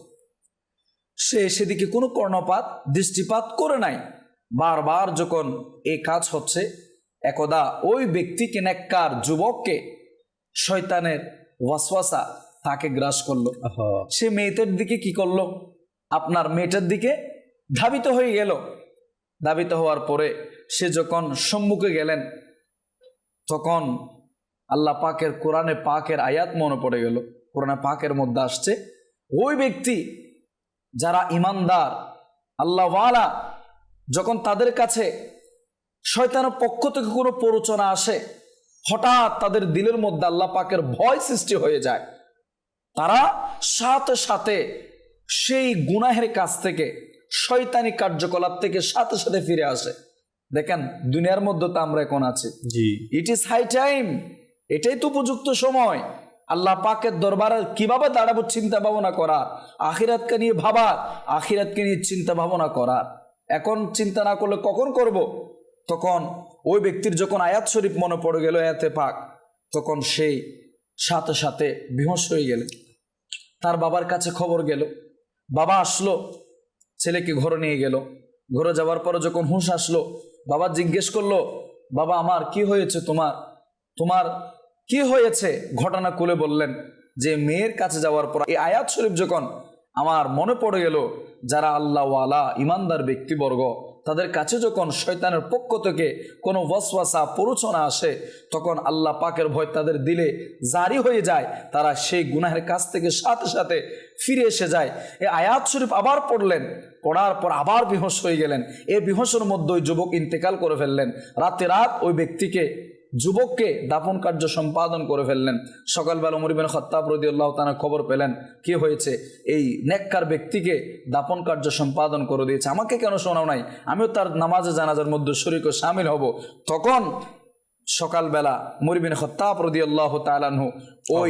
সে সেদিকে কোনো কর্ণপাত, দৃষ্টিপাত করে নাই। বারবার যখন এই কাজ হচ্ছে, একদা ওই ব্যক্তিকে, নেককার যুবককে শয়তানের ওয়াসওয়াসা তাকে গ্রাস করলো। সে মেয়েটার দিকে কি করলো? আপনার মেয়েটার দিকে ধাবিত হয়ে গেল। ধাবিত হওয়ার পরে সে যখন সম্মুখে গেলেন, তখন আল্লাহ পাকের কোরআনে পাকের আয়াত মনে পড়ে গেল। কোরআনে পাকের মধ্যে আসছে, ওই ব্যক্তি যারা ইমানদার আল্লাহওয়ালা, যখন তাদের কাছে শয়তানের পক্ষ থেকে কোনো প্ররোচনা আসে, হঠাৎ তাদের দিলের মধ্যে আল্লাহ পাকের ভয় সৃষ্টি হয়ে যায়। তারা সাথে সাথে সেই গুনাহের কাছ থেকে, শয়তানি কার্যকলাপ থেকে সাথে সাথে ফিরে আসে। দেখেন দুনিয়ার মধ্যে তো আমরা এখন আছি, ইট ইজ হাই টাইম, এটাই তো উপযুক্ত সময় আল্লাহ পাকের দরবারে কিভাবে দাঁড়াবো চিন্তা ভাবনা করার, আখিরাতকে নিয়ে ভাবার, আখিরাতকে নিয়ে চিন্তা ভাবনা করার। এখন চিন্তা না করলে কখন করব? তখন ওই ব্যক্তির যখন আয়াত শরীফ মনে পড়ে গেল, আয়াতে পাক, তখন সেই সাথে সাথে বিহস হয়ে গেলেন। তার বাবার কাছে খবর গেল, বাবা আসলো, ছেলেকে ঘরে নিয়ে গেল। ঘরে যাওয়ার পরে যখন হুঁশ আসলো, বাবা জিজ্ঞেস করলো, বাবা আমার কি হয়েছে, তোমার কি হয়েছে? ঘটনা খুলে বললেন যে মেয়ের কাছে যাওয়ার পর এই আয়াত শরীফ যখন আমার মনে পড়ে গেল, যারা আল্লাহওয়ালা ইমানদার ব্যক্তিবর্গ, তাদের কাছে যখন শয়তানের পক্ষ থেকে কোনো ওয়াসওয়াসা প্ররোচনা আসে, তখন আল্লাহ পাকের ভয় তাদের দিলে জারি হয়ে যায়, তারা সেই গুনাহের কাছ থেকে সাথে সাথে ফিরে এসে যায়। এই আয়াত শরীফ আবার পড়লেন, পড়ার পর আবার বিহস হয়ে গেলেন। এই বিহসের মধ্যে ওই যুবক ইন্তেকাল করে ফেললেন। রাত ওই ব্যক্তিকে, যুবককে দাফন কার্য সম্পাদন করে ফেললেন। সকালবেলা ওমর ইবনে খাত্তাব রাদিয়াল্লাহু তাআলা খবর পেলেন, কি হয়েছে? এই নেককার ব্যক্তিকে দাফন কার্য সম্পাদন করে দিয়েছে, আমাকে কেন শোনাও নাই? আমিও তার নামাজে জানাজার মধ্যে শরীক ও শামিল হব। তখন সকালবেলা ওমর ইবনে খাত্তাব রাদিয়াল্লাহু তাআলা আনহু ওই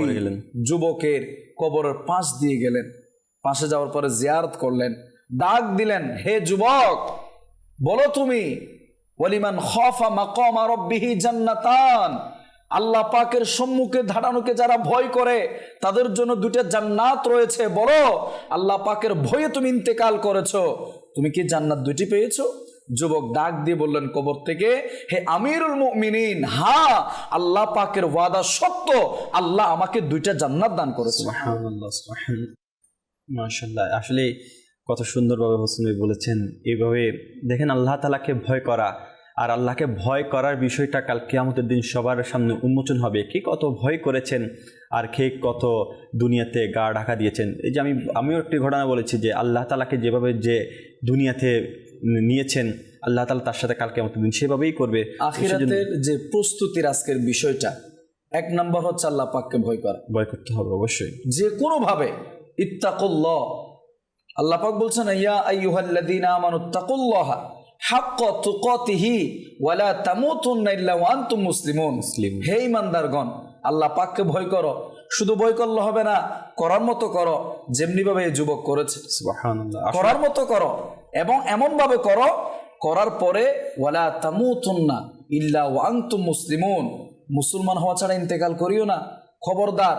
যুবকের কবরের পাশ দিয়ে গেলেন। পাশে যাওয়ার পরে জিয়ারত করলেন, ডাক দিলেন, হে যুবক, বলো তুমি, ওয়ালিমান খাফা মাকামা রাব্বিহি জান্নাতান, আল্লাহ পাকের সম্মুখে দাঁড়ানোকে যারা ভয় করে তাদের জন্য দুটো জান্নাত রয়েছে। বলো, আল্লাহ পাকের ভয়ে তুমি ইন্তেকাল করেছো, তুমি কি জান্নাত দুটি পেয়েছো? যুবক ডাক দিয়ে বললেন কবর থেকে, হে আমিরুল মুমিনিন, হ্যাঁ, আল্লাহ পাকের ওয়াদা সত্য, আল্লাহ আমাকে দুইটা জান্নাত দান করেছে। সুবহানাল্লাহ, সুবহানাল্লাহ, মাশাআল্লাহ। আসলে কত সুন্দরভাবে হোসেন ভাই বলেছেন। এইভাবে দেখেন, আল্লাহ তাআলাকে ভয় করা, আর আল্লাহকে ভয় করার বিষয়টা কাল কিয়ামতের দিন সবার সামনে উন্মোচন হবে। কে কত ভয় করেছেন আর কে কত দুনিয়াতে গা ঢাকা দিয়েছেন। এই যে আমিও একটি ঘটনা বলেছি যে আল্লাহ তাআলাকে যেভাবে যে দুনিয়াতে নিয়েছেন, আল্লাহ তাআলা তার সাথে কাল কিয়ামতের দিন সেভাবেই করবে। আখিরাতের যে প্রস্তুতির আজকের বিষয়টা, এক নম্বর হচ্ছে আল্লাহ পাককে ভয় করা, ভয় করতে হবে অবশ্যই, যে কোনোভাবে। ইত্তাকুল্লাহ, আল্লাহ পাক বলছেন, ইয়া আইয়ুহাল্লাযীনা আমানুত্তাকুল্লাহা হাক্কা তুকাতিহি ওয়া লা তামুতুন্না ইল্লা ওয়া আনতুম মুসলিমুন। হে ঈমানদারগণ, আল্লাহ পাককে ভয় করো। শুধু ভয় করলে হবে না, করার মতো করো, যেমনি ভাবে এই যুবক করেছে। সুবহানাল্লাহ, করার মতো করো এবং এমন ভাবে করো, করার পরে ওয়া লা তামুতুন্না ইল্লা ওয়া আনতুম মুসলিমুন, মুসলমান হওয়া ছাড়া ইন্তেকাল করিও না। খবরদার।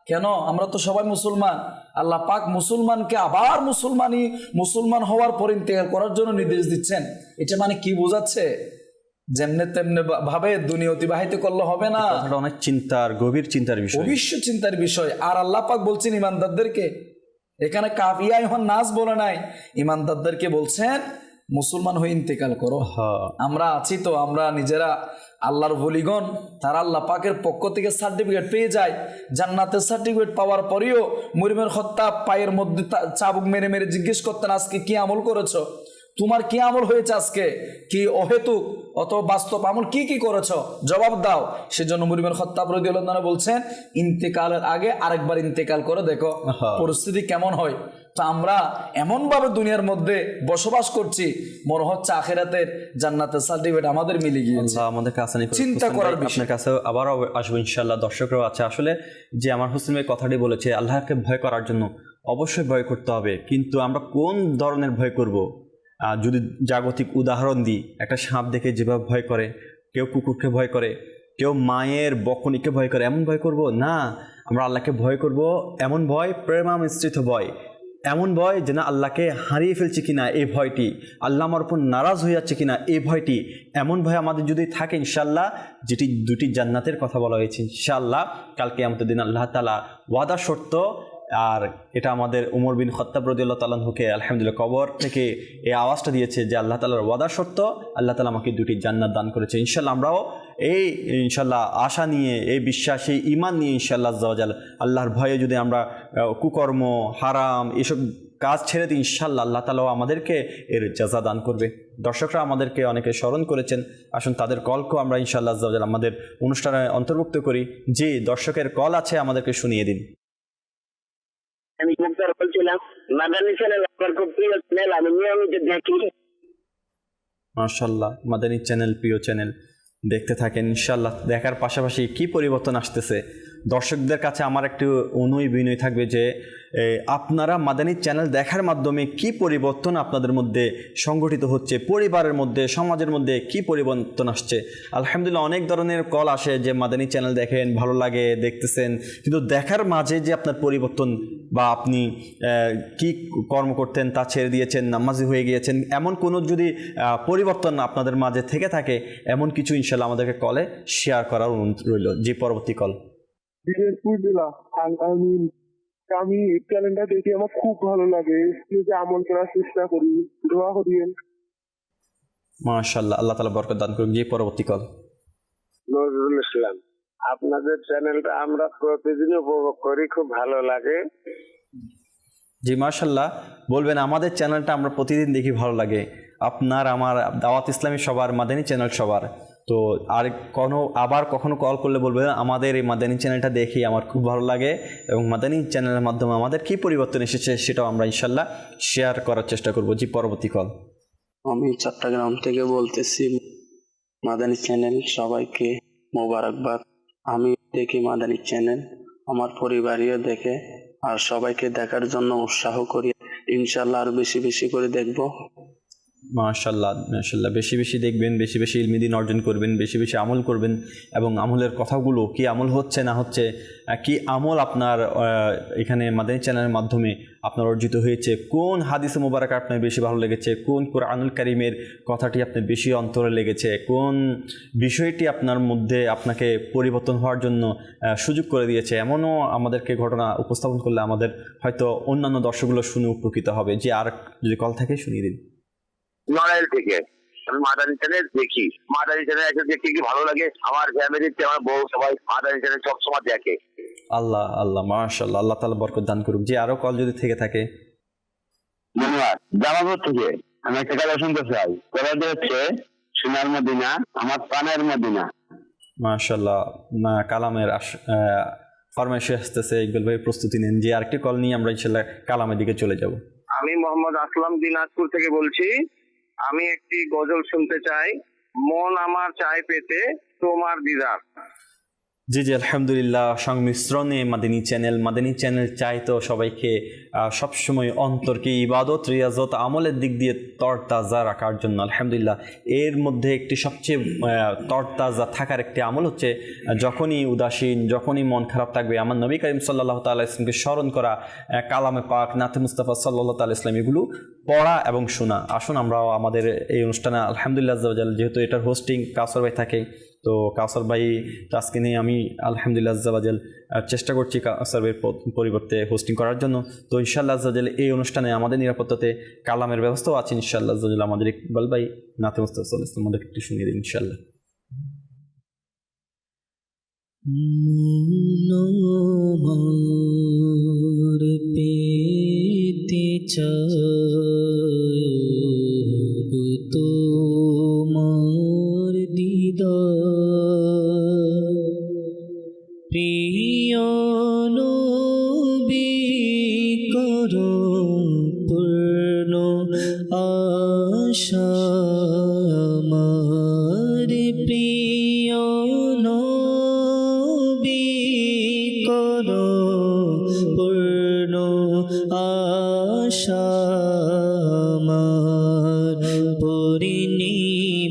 কেন? আমরা তো সবাই মুসলমান। আল্লাহ পাক মুসলমানকে আবার মুসলমান হওয়ার পর ইন্তেকাল করার জন্য নির্দেশ দিচ্ছেন। এটা মানে কি বোঝাচ্ছে? যেমনে তেমনে ভাবে দুনিয়া অতিবাহিত করলে হবে না। অনেক চিন্তার, গভীর চিন্তার বিষয়, অবশ্য চিন্তার বিষয়। আর আল্লাহ পাক বলছেন ইমানদারদেরকে, এখানে কাফিয়া ইহন নাস বলে নাই, ইমানদারদেরকে বলছেন মুসলমান হয়ে ইন্তেকাল করো। আমরা আছি তো, আমরা নিজেরা আল্লাহর ওলিগণ, তারা আল্লাহ পাকের পক্ষ থেকে সার্টিফিকেট পেয়ে যায়। জান্নাতের সার্টিফিকেট পাওয়ার পরেও ওমর ইবনে খাত্তাব পায়ের মধ্যে চাবুক মেরে মেরে জিজ্ঞেস করতেন, আজকে কি আমল করেছো? তোমার কি আমল হয়েছে আজকে? কি অহেতুক অত বাস্তব আমল কি কি করেছো? জবাব দাও। সেজন্য ওমর ইবনে খাত্তাব রাদিয়াল্লাহু আনহু বলছেন, ইন্তেকালের আগে আরেকবার ইন্তেকাল করে দেখো পরিস্থিতি কেমন হয়। তো আমরা এমন ভাবে দুনিয়ার মধ্যে বসবাস করছি, মনে হচ্ছে আখিরাতের জান্নাতের সার্টিফিকেট আমাদের মিলে গিয়েছে। আমাদের কাছে চিন্তা করার বিষয়। আপনার কাছে আবারও আসবো ইনশাআল্লাহ, দর্শকরাও আছে। আসলে যে আমার হোসেন ভাই কথাটি বলেছে, আল্লাহকে ভয় করার জন্য অবশ্যই ভয় করতে হবে, কিন্তু আমরা কোন ধরনের ভয় করব? যদি জাগতিক উদাহরণ দিই, একটা সাপ দেখে যেভাবে ভয় করে, কেউ কুকুরকে ভয় করে, কেউ মায়ের বকুনিকে ভয় করে, এমন ভয় করব না। আমরা আল্লাহকে ভয় করব, এমন ভয় প্রেমামিশ্রিত ভয়, এমন ভয় যে না আল্লাহকে হারিয়ে ফেলছে কিনা এই ভয়টি, আল্লাহ আমার উপর নারাজ হয়ে যাচ্ছে কিনা এই ভয়টি, এমন ভয় আমাদের যদি থাকে ইনশাআল্লাহ, যেটি দুটি জান্নাতের কথা বলা হয়েছে ইনশাআল্লাহ, কালকে আমাদের দিন আল্লাহ তাআলা ওয়াদা শর্ত। আর এটা আমাদের উমর বিন খাত্তাব রাদিয়াল্লাহু তাআলা আনহুকে আলহামদুলিল্লাহ কবর থেকে এই আওয়াজটা দিয়েছে যে আল্লাহ তাআলার ওয়াদা সত্য, আল্লাহ তাআলা আমাকে দুটি জান্নাত দান করেছে। ইনশাআল্লাহ আমরাও এই ইনশাআল্লাহ আশা নিয়ে, এই বিশ্বাস, এই ঈমান নিয়ে ইনশাআল্লাহ আজ্জা ওয়া জাল আল্লাহর ভয়ে যদি আমরা কুকর্ম, হারাম এসব কাজ ছেড়ে দিই, ইনশাআল্লাহ আল্লাহ তাআলাও আমাদেরকে এর জাযা দান করবে। দর্শকরা আমাদেরকে অনেকে স্মরণ করেছেন, আসুন তাদের কলকেও আমরা ইনশাআল্লাহ আজ্জা ওয়া জাল আমাদের অনুষ্ঠানে অন্তর্ভুক্ত করি। যে দর্শকের কল আছে আমাদেরকে শুনিয়ে দিন। আমি মুক্তার বলছিলাম, মাদানী চ্যানেল আমার খুব প্রিয় চ্যানেল, আমি নিয়মিত দেখি। মাশাআল্লাহ, মাদানী চ্যানেল প্রিয় চ্যানেল, দেখতে থাকেন ইনশাআল্লাহ। দেখার পাশাপাশি কি পরিবর্তন আসতেছে দর্শকদের কাছে আমার একটু অনুনয় বিনয় থাকবে যে আপনারা মাদানী চ্যানেল দেখার মাধ্যমে কি পরিবর্তন আপনাদের মধ্যে সংগঠিত হচ্ছে, পরিবারের মধ্যে, সমাজের মধ্যে কি পরিবর্তন আসছে। আলহামদুলিল্লাহ অনেক ধরনের কল আসে যে মাদানী চ্যানেল দেখেন, ভালো লাগে, দেখতেছেন, কিন্তু দেখার মাঝে যে আপনার পরিবর্তন বা আপনি কি কর্ম করতেন তা ছেড়ে দিয়েছেন, নামাজি হয়ে গিয়েছেন, এমন কোনো যদি পরিবর্তন আপনাদের মাঝে থেকে থাকে এমন কিছু ইনশাল্লাহ আমাদেরকে কলে শেয়ার করার অনুরোধ রইল। যে পরবর্তী কল। আমি চ্যানেলটা দেখে আমার খুব ভালো লাগে, নিজে আমল করার চেষ্টা করি, দোয়া করিয়েন। মাশাআল্লাহ, আল্লাহ তাআলা বরকত দান করুন। যে পরবর্তী কল। নজরুল ইসলাম, আপনাদের চ্যানেলটা আমরা প্রতিদিন উপভোগ করি, খুব ভালো লাগে। জি মাশাআল্লাহ, বলবেন আমাদের চ্যানেলটা আমরা প্রতিদিন দেখি, ভালো লাগে। আপনার আমার দাওয়াত ইসলামী সবার, মাদানী চ্যানেল সবার। তো আর আবার কখনো কল করলে বলবেন আমাদের এই মাদানী চ্যানেলটা দেখি আমার খুব ভালো লাগে, এবং মাদানী চ্যানেলের মাধ্যমে আমাদের কী পরিবর্তন এসেছে সেটাও আমরা ইনশাল্লাহ শেয়ার করার চেষ্টা করব। জি পরবর্তী কল। আমি চট্টগ্রাম থেকে বলতেছি। মাদানী চ্যানেল সবাইকে মোবারকবাদ। আমি দেখি মাদানী চ্যানেল, আমার পরিবারও দেখে, আর সবাইকে দেখার জন্য উৎসাহ করি। ইনশাল্লাহ আর বেশি বেশি করে দেখব। মাশাআল্লাহ মাশাআল্লাহ, বেশি বেশি দেখবেন, বেশি বেশি ইলমি দ্বীন অর্জন করবেন, বেশি বেশি আমল করবেন, এবং আমলের কথাগুলো কি আমল হচ্ছে না হচ্ছে, কি আমল আপনার এখানে মাদানী চ্যানেলের মাধ্যমে আপনার অর্জিত হয়েছে, কোন হাদিসে মুবারক আপনার বেশি ভালো লেগেছে, কোন কুরআনুল কারীমের কথাটি আপনার বেশি অন্তরে লেগেছে, কোন বিষয়টি আপনার মধ্যে আপনাকে পরিবর্তন হওয়ার জন্য সুযোগ করে দিয়েছে, এমনও আমাদেরকে ঘটনা উপস্থাপন করলে আমাদের হয়তো অন্যান্য দর্শকগুলো শুনে উপকৃত হবে। যে আর যদি কল থাকে শুনিয়ে দিন। নড়াইল থেকে আমি মাদানী চ্যানেল দেখি, মাদানী চ্যানেল একটা দেখতে কি ভালো লাগে। আমার ফ্যামিলিতে আমার বউ সবাই মাদানী চ্যানেল সবসময় দেখে। আল্লাহ আল্লাহ, মাশাআল্লাহ, আল্লাহ তাআলা বরকত দান করুক। যে আরো কল যদি থেকে থাকে। ধন্যবাদ। জামালপুর থেকে আমি একটা কথা শুনতে চাই, কথাটা হচ্ছে সোনার মদিনা, আমার প্রাণের মদিনা। মাশাআল্লাহ, না কালামের ফরমাইশ আসতেছে, ইকবাল ভাই প্রস্তুতি নেন। যে আরেকটি কল নিয়ে আমরা ইনশাআল্লাহ কালামের দিকে চলে যাব। আমি মোহাম্মদ আসলাম, দিনাজপুর থেকে বলছি। আমি একটি গজল শুনতে চাই, মন আমার চায় পেতে তোমার দিদার। জি জি আলহামদুলিল্লাহ, সংমিশ্রণে মাদানী চ্যানেল চাই তো সবাইকে সবসময় অন্তরকে ইবাদত, রিয়াজত, আমলের দিক দিয়ে তরতাজা রাখার জন্য। আলহামদুলিল্লাহ, এর মধ্যে একটি সবচেয়ে তরতাজা থাকার একটি আমল হচ্ছে যখনই উদাসীন, যখনই মন খারাপ থাকবে আমার নবী করিম সাল্লাল্লাহু তাআলা ইসলামকে স্মরণ করা, কালামে পাক, নাতে মুস্তাফা সাল্লাল্লাহু তাআলা ইসলাম, এগুলো পড়া এবং শোনা। আসুন আমরাও আমাদের এই অনুষ্ঠানে আলহামদুলিল্লাহ আজ্জা ওয়া জাল, যেহেতু এটার হোস্টিং কাউসার ভাই থাকে, তো কাউসার ভাই আজকে নিয়ে আমি আলহামদুলিল্লাহ আজ্জা ওয়া জাল চেষ্টা করছি কাউসার ভাইয়ের পরিবর্তে হোস্টিং করার জন্য। তো ইনশাআল্লাহ আজ্জা ওয়া জাল এই অনুষ্ঠানে আমাদের নিরাপত্তাতে কালামের ব্যবস্থাও আছে ইনশাআল্লাহ আজ্জা ওয়া জাল। আমাদের ইকবাল ভাই নাতে মুস্তাফা সাল্লাল্লাহু আলাইহি ওয়াসাল্লাম আমাদের একটু শুনিয়ে দিন ইনশাআল্লাহ। পেতে চাই তোমার দিদার, প্রিয় নবী করো পূর্ণ আশা আমার, প্রিয় নবী করো পূর্ণ আশা আমার, পূর্ণিমার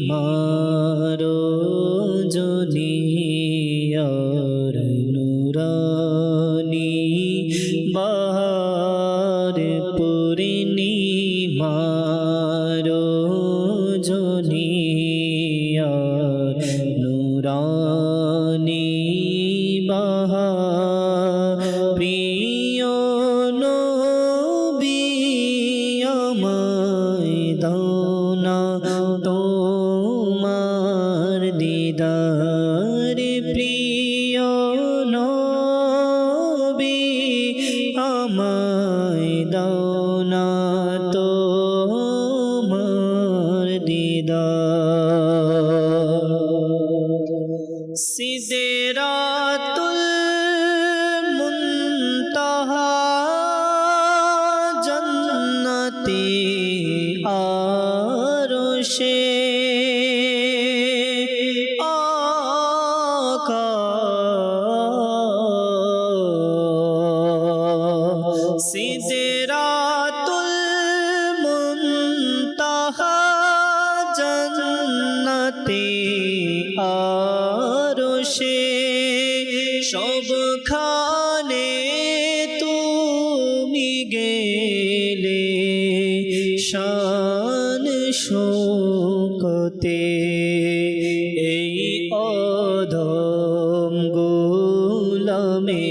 জনিয়ার নুরানি বাহার, পূর্ণিমার জনিয়ার নুরানি বাহার, প্রিয় নবী আমায় দাও না তোমার দিদার, প্রিয় নবী আমায় দাও না তোমার দিদার। সিদরাতুল মুনতাহা জান্নাতে আরশে আকা জান্নাতে আরশে সবখানে তুমি গেলে শান শোকতে এই অধম গোলামের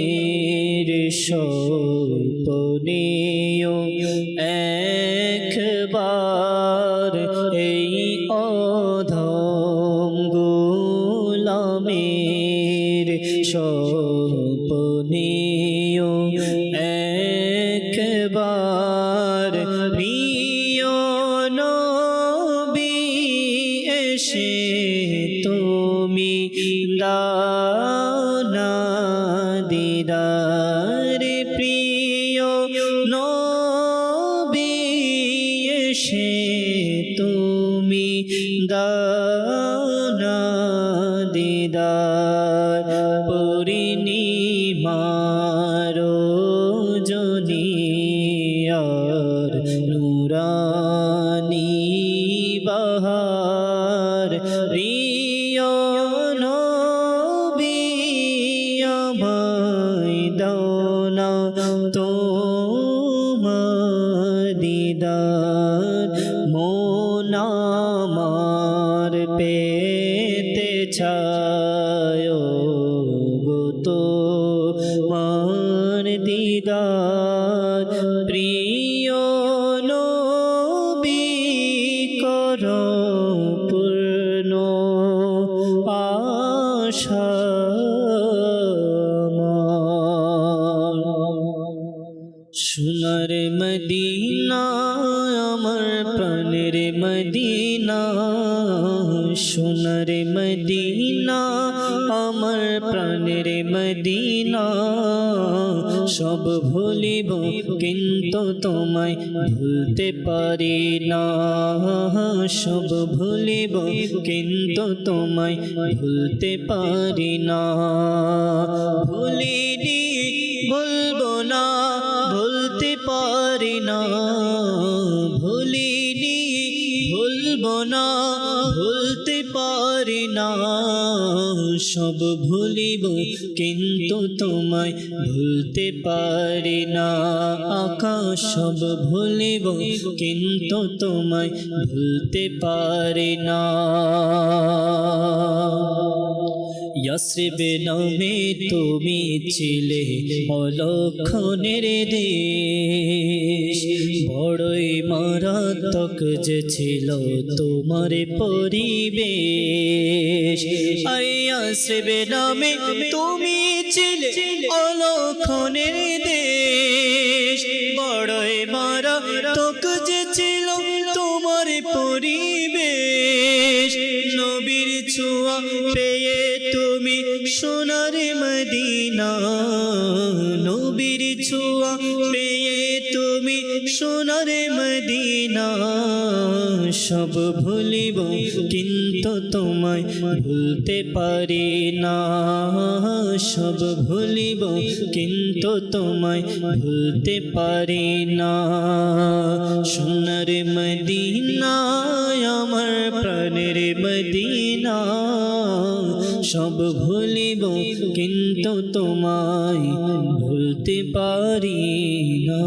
স্বপনেও একবার এই অধম গোলামের স্বপনেও একবার প্রিয় নবী এসে তুমি দানা দিদার প্রিয় নবী এসে তুমি দানা দিদার পূর্ণিমার জনিয়ার নুরানি বাহার প্রিয় নবী আমায় দাও না তোমার দিদার মন আমার পেতে চায় গো তোমার দিদার প্রিয় নবী কর পূর্ণ আশা সোনার মদিনা আমার প্রাণের মদিনা সোনার মদিনা আমার প্রাণের মদিনা সব ভুলিব কিন্তু তোমায় ভুলতে পারি না সব ভুলিব কিন্তু তোমায় ভুলতে পারি না ভুলিনি ভুলবো না ভুলতে পারি না ভুলিনি ভুলবো না ভুলতে পারি না সব ভুলিব কিন্তু তোমায় ভুলতে পারি না আকাশ সব ভুলিব কিন্তু তোমায় ভুলতে পারি না ইয়াসরিবে নামে তুমি ছিলে অলক্ষণের দেশ বড়ই মারাত্মক যে ছিল তোমার পরিবেশ ইয়াসরিবে নামে তুমি ছিলে অলক্ষণের দেশ বড়ই মারাত্মক যে ছিল তোমার পরিবেশ নবীর ছোঁয়া পেয়ে তুমি সোনার মদিনা নবীর ছোঁয়া পেয়ে তুমি সোনার মদিনা সব ভুলিব কিন্তু তোমায় ভুলতে পারি না সব ভুলিব কিন্তু তোমায় ভুলতে পারি না সোনার মদিনা আমার প্রাণের মদিনা সব ভুলিব কিন্তু তোমায় ভুলতে পারি না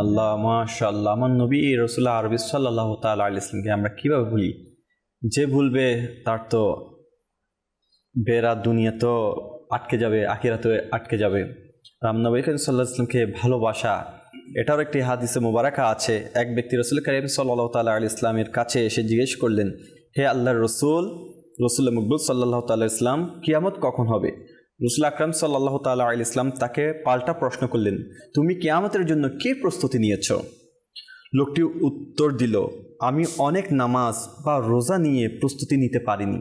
আল্লাহ মাশাআল্লাহ আমার নবী রাসূলুল্লাহ আরবি সাল্লাল্লাহু তাআলা আলাইহি ওয়াসাল্লামকে আমরা কিভাবে ভুলি যে ভুলবে তার তো বেরা দুনিয়া তো আটকে যাবে আখিরাতে আটকে যাবে রামনবী করিম সাল্লাল্লাহু আলাইহি ওয়াসাল্লামকে ভালোবাসা এটার একটি হাদিসে মুবারাকা আছে এক ব্যক্তি রাসূল করিম সাল্লাল্লাহু তাআলা আলাইহি ওয়াসাল্লামের কাছে এসে জিজ্ঞেস করলেন হে আল্লাহর রাসূল রাসূল মকবুল সাল্লাল্লাহু তাআলা আলাইহি ওয়াসাল্লাম কিয়ামত কখন হবে রাসূল আকরাম সাল্লাল্লাহু তাআলা আলাইহি ওয়াসাল্লাম তাকে পাল্টা প্রশ্ন করলেন তুমি কিয়ামতের জন্য কি প্রস্তুতি নিয়েছ লোকটি উত্তর দিল আমি অনেক নামাজ বা রোজা নিয়ে প্রস্তুতি নিতে পারিনি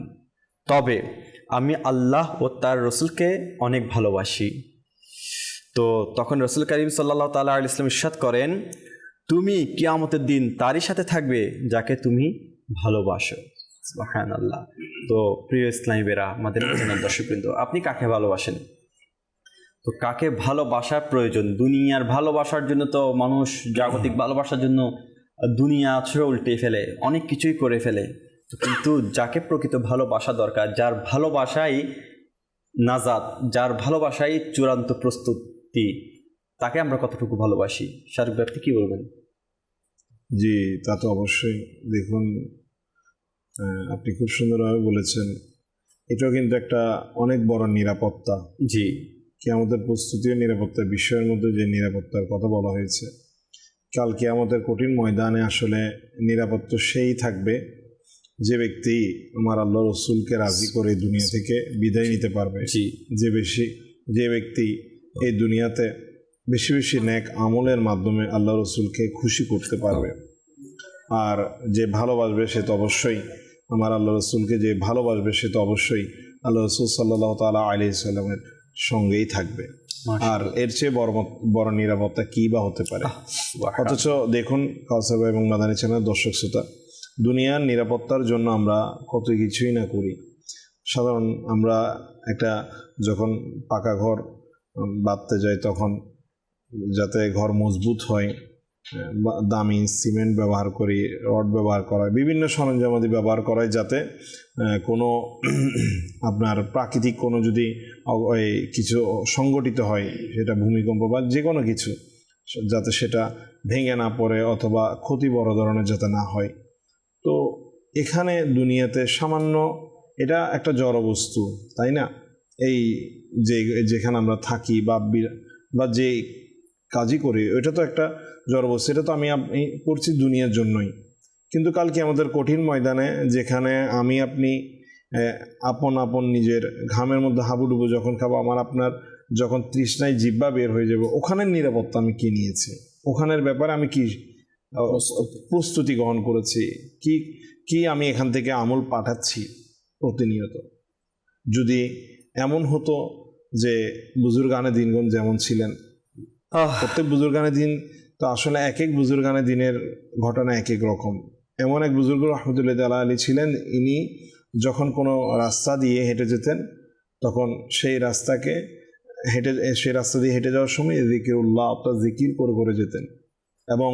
তবে আমি আল্লাহ ও তার রাসূলকে অনেক ভালোবাসি তো তখন রাসূল করিম সাল্লাল্লাহু তাআলা আলাইহি ওয়াসাল্লাম ইরশাদ করেন তুমি কিয়ামতের দিন তারই সাথে থাকবে যাকে তুমি ভালোবাসো সুবহানাল্লাহ তো প্রিয় ইসলামী বেরা আমাদের দর্শকবৃন্দ আপনি কাকে ভালোবাসেন তো কাকে ভালোবাসার প্রয়োজন দুনিয়ার ভালোবাসার জন্য তো মানুষ জাগতিক ভালোবাসার জন্য দুনিয়া ছেড়ে উল্টে ফেলে, অনেক কিছুই করে ফেলে। কিন্তু যাকে প্রকৃত ভালোবাসা দরকার, যার ভালোবাসাই নাজাত, যার ভালোবাসাই চূড়ান্ত প্রস্তুতি, তাকে আমরা কতটুকু ভালোবাসি? শারীফ ভাই, আপনি কি বলবেন? জি, তা তো অবশ্যই। দেখুন, আপনি খুব সুন্দরভাবে বলেছেন, এটাও কিন্তু একটা অনেক বড় নিরাপত্তা। জি, কিয়ামতের প্রস্তুতি ও নিরাপত্তার বিষয়ের মধ্যে যে নিরাপত্তার কথা বলা হয়েছে, কাল কিয়ামতের কঠিন ময়দানে আসলে নিরাপত্তা সেই থাকবে যে ব্যক্তি আমার আল্লাহ রসুলকে রাজি করে দুনিয়া থেকে বিদায় নিতে পারবে। জি, যে ব্যক্তি এই দুনিয়াতে বেশি বেশি নেক আমলের মাধ্যমে আল্লাহ রসুলকে খুশি করতে পারবে। আর যে ভালোবাসবে সে তো অবশ্যই আমার আল্লাহ রসুলকে, যে ভালোবাসবে সে তো অবশ্যই আল্লাহ রসুল সাল্লাহ তাআলা আলাইহি সাল্লামের সঙ্গেই থাকবে। আর এর চেয়ে বড় নিরাপত্তা কী বা হতে পারে? অথচ দেখুন কাউসার ভাই এবং মাদানী চ্যানেলের দর্শক শ্রোতা, দুনিয়ার নিরাপত্তার জন্য আমরা কত কিছুই না করি। সাধারণ আমরা একটা যখন পাকা ঘর বাঁধতে যাই, তখন যাতে ঘর মজবুত হয় দামি সিমেন্ট ব্যবহার করি, রড ব্যবহার করা হয়, বিভিন্ন সরঞ্জামাদি ব্যবহার করা হয়, যাতে কোনো আপনার প্রাকৃতিক কোনো যদি কিছু সংগঠিত হয়, সেটা ভূমিকম্প বা যে কোনো কিছু, যাতে সেটা ভেঙে না পড়ে অথবা ক্ষতি বড় ধরনের যাতে না হয়। তো এখানে দুনিয়াতে সামান্য এটা একটা জড় বস্তু, তাই না? এই যেখানে আমরা থাকি বা যে কাজই করি, ওইটা তো একটা জড় বস্তু, এটা তো আমি আপনি করছি দুনিয়ার জন্যই। কিন্তু কালকে আমাদের কঠিন ময়দানে, যেখানে আমি আপনি আপন নিজের ঘামের মধ্যে হাবুডুবু যখন খাবো, আমার আপনার যখন তৃষ্ণায় জিহ্বা বের হয়ে যাবে, ওখানের নিরাপত্তা আমি কি নিয়েছি, ওখানের ব্যাপারে আমি কি প্রস্তুতি গ্রহণ করেছি, কি আমি এখান থেকে আমল পাঠাচ্ছি প্রতিনিয়ত। যদি এমন হতো যে বুজুর্গানে দিনগণ যেমন ছিলেন, প্রত্যেক বুজুর্গানে দিন তো আসলে এক এক বুজুর্গানে দিনের ঘটনা এক এক রকম। এমন এক বুজুর্গ রহমতুল্লাহ তাআলা আলী ছিলেন, ইনি যখন কোনো রাস্তা দিয়ে হেঁটে যেতেন, তখন সেই রাস্তা দিয়ে হেঁটে যাওয়ার সময় জিকিরুল্লাহ, অর্থাৎ জিকির করে যেতেন, এবং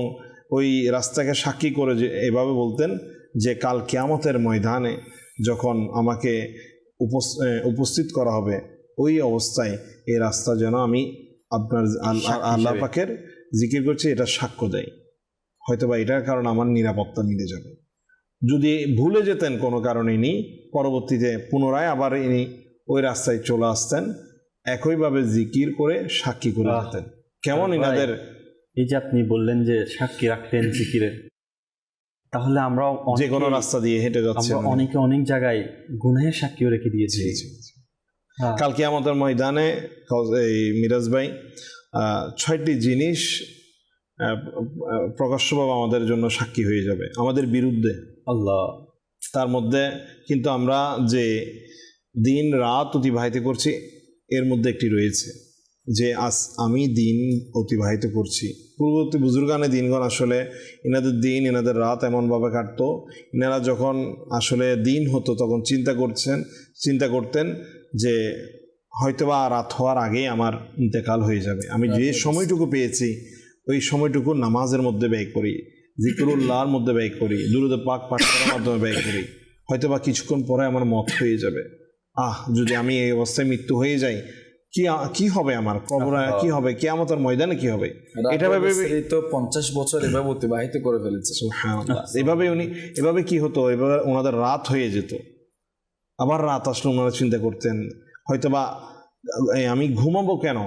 ওই রাস্তাকে সাক্ষী করে যে এভাবে বলতেন যে কাল কিয়ামতের ময়দানে যখন আমাকে উপস্থিত করা হবে, ওই অবস্থায় এই রাস্তা যেন আমি আপনার আল্লাহ পাকের জিকির করছি এটা সাক্ষ্য দেয়, হয়তোবা এটার কারণে আমার নিরাপত্তা মিলে যাবে। যদি ভুলে যেতেন কোনো কারণে, ইনি পরবর্তীতে পুনরায় আবার ইনি ওই রাস্তায় চলে আসতেন, একইভাবে জিকির করে সাক্ষী করে যেতেন। কেমন ইনাদের, এই যে আপনি বললেন যে সাক্ষী রাখতেন জিকিরের, তাহলে আমরা যে কোনো রাস্তা দিয়ে হেঁটে যাচ্ছি, অনেকে অনেক জায়গায় গুনাহের সাক্ষীও রেখে দিয়েছি। কালকে আমাদের ময়দানে এই মিরাজ ভাই 6টি জিনিস প্রকাশ্যভাবে আমাদের জন্য সাক্ষী হয়ে যাবে আমাদের বিরুদ্ধে। আল্লাহ, তার মধ্যে কিন্তু আমরা যে দিন রাত অতিবাহিত করছি, এর মধ্যে একটি রয়েছে যে আজ আমি দিন অতিবাহিত করছি। পূর্ববর্তী বুজুর্গানে দিনগণ আসলে এনাদের দিন, এনাদের রাত এমনভাবে কাটতো, এনারা যখন আসলে দিন হতো তখন চিন্তা করতেন যে হয়তোবা রাত হওয়ার আগেই আমার ইন্তেকাল হয়ে যাবে, আমি যে সময়টুকু পেয়েছি ওই সময়টুকু নামাজের মধ্যে ব্যয় করি, জিকরুল্লাহর মধ্যে ব্যয় করি, দুরূদ পাক পাঠ করার মাধ্যমে ব্যয় করি, হয়তোবা কিছুক্ষণ পরে আমার মত হয়ে যাবে। যদি আমি এই অবস্থায় মৃত্যু হয়ে যাই, কি হবে আমার কবরে, কি হবে কিয়ামতের ময়দানে, কি হবে, এটা ভেবে তো 50 বছর এভাবে অতিবাহিত করে ফেলেছে। এভাবে কি হতো, এভাবে ওনাদের রাত হয়ে যেত, আবার রাত আসলে ওনারা চিন্তা করতেন হয়তোবা আমি ঘুমাবো কেন,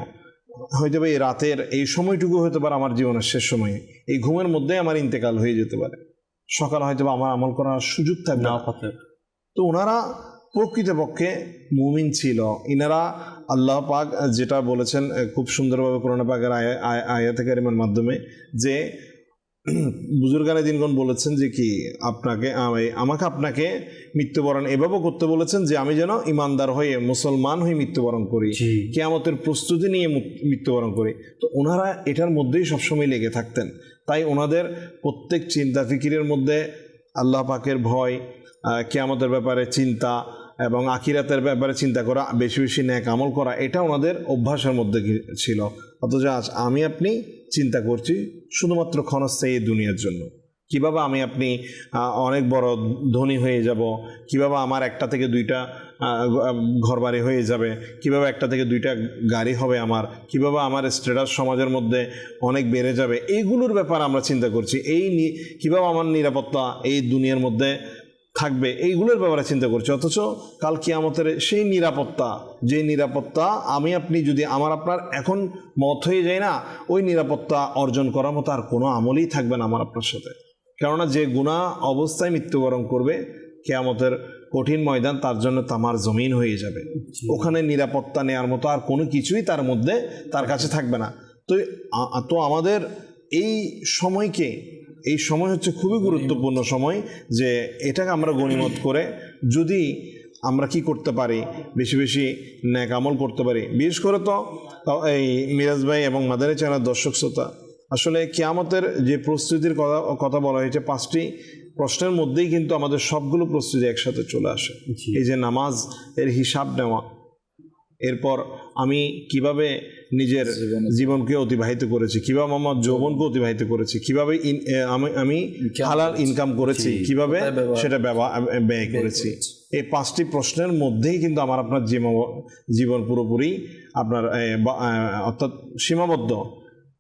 হয়তোবা এই রাতের এই সময়টুকু হতে পারে আমার জীবনের শেষ সময়ে, এই ঘুমের মধ্যে আমার ইন্তেকাল হয়ে যেতে পারে, সকাল হয়তোবা আমার আমল করার সুযোগ থাকবে না। তো ওনারা প্রকৃতপক্ষে মুমিন ছিল। ইনারা আল্লাহ পাক যেটা বলেছেন খুব সুন্দরভাবে কোরআন পাকের আয়াতে কারিমার মাধ্যমে, যে বুজুর্গানে দিনগণ বলেছেন যে কি আপনাকে মৃত্যুবরণ এভাবে করতে বলেছেন যে আমি যেন ইমানদার হয়ে মুসলমান হয়ে মৃত্যুবরণ করি, কিয়ামতের প্রস্তুতি নিয়ে মৃত্যুবরণ করি। তো ওনারা এটার মধ্যেই সবসময় লেগে থাকতেন। তাই ওনাদের প্রত্যেক চিন্তা ফিকিরের মধ্যে আল্লাহ পাকের ভয়, কিয়ামতের ব্যাপারে চিন্তা এবং আখিরাতের ব্যাপারে চিন্তা করা, বেশি বেশি নেক আমল করা, এটা ওনাদের অভ্যাসের মধ্যে ছিল। অথচ আজ আমি আপনি চিন্তা করছি শুধুমাত্র ক্ষণস্থায়ী দুনিয়ার জন্য। কিভাবে আমি আপনি অনেক বড় ধনী হয়ে যাব, কিভাবে আমার একটা থেকে দুইটা ঘরবাড়ি হয়ে যাবে, কিভাবে একটা থেকে দুইটা গাড়ি হবে আমার, কিভাবে আমার স্ট্যাটাস সমাজের মধ্যে অনেক বেড়ে যাবে, এইগুলোর ব্যাপার আমরা চিন্তা করছি। কিভাবে আমার নিরাপত্তা এই দুনিয়ার মধ্যে থাকবে, এইগুলোর ব্যাপারে চিন্তা করছি। অথচ কাল কিয়ামতের সেই নিরাপত্তা, যে নিরাপত্তা আমি আপনি যদি আমার আপনার এখন মত হয়ে যায় না, ওই নিরাপত্তা অর্জন করার মতো আর কোনো আমলই থাকবে না আমার আপনার সাথে। কেননা যে গুনাহ অবস্থায় মৃত্যুবরণ করবে, কিয়ামতের কঠিন ময়দান তার জন্য তামার জমিন হয়ে যাবে। ওখানে নিরাপত্তা নেওয়ার মতো আর কোনো কিছুই তার মধ্যে তার কাছে থাকবে না। তো আমাদের এই সময়কে, এই সময় হচ্ছে খুবই গুরুত্বপূর্ণ সময়, যে এটাকে আমরা গনিমত করে যদি আমরা কি করতে পারি, বেশি বেশি নেক আমল করতে পারি। বিশেষ করে তো এই মিরাজ ভাই এবং মাদানী চ্যানেল দর্শক শ্রোতা, আসলে কিয়ামতের যে প্রস্তুতির কথা বলা হয়েছে, 5টি প্রশ্নের মধ্যেই কিন্তু আমাদের সবগুলো প্রস্তুতি একসাথে চলে আসে। এই যে নামাজ এর হিসাব নেওয়া, এরপর আমি কিভাবে নিজের জীবনকে অতিবাহিত করেছি, কিভাবে আমার যৌবনকে অতিবাহিত করেছি, কিভাবে আমি হালাল ইনকাম করেছি, কিভাবে সেটা ব্যয় করেছি, এই 5টি প্রশ্নের মধ্যেই কিন্তু আমার আপনার জীবন পুরোপুরি আপনার অর্থাৎ সীমাবদ্ধ।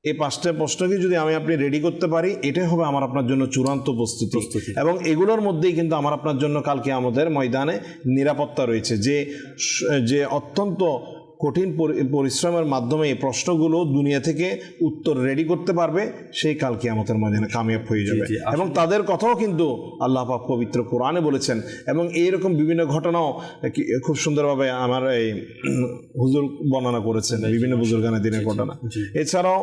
এই 5টা প্রশ্নকে যদি আমি আপনি রেডি করতে পারি, এটাই হবে আমার আপনার জন্য চূড়ান্ত প্রস্তুতি। এবং এগুলোর মধ্যেই কিন্তু আমার আপনার জন্য কালকে আমাদের ময়দানে নিরাপত্তা রয়েছে, যে অত্যন্ত কঠিন পরিশ্রমের মাধ্যমে এই প্রশ্নগুলো দুনিয়া থেকে উত্তর রেডি করতে পারবে, সেই কাল কিয়ামতের ময়দানে কামিয়াব হয়ে যাবে। এবং তাদের কথাও কিন্তু আল্লাহ পাক পবিত্র কোরআনে বলেছেন, এবং এইরকম বিভিন্ন ঘটনাও খুব সুন্দরভাবে আমার এই হুজুর বর্ণনা করেছেন, বিভিন্ন বুজুর্গানে দিনের ঘটনা। এছাড়াও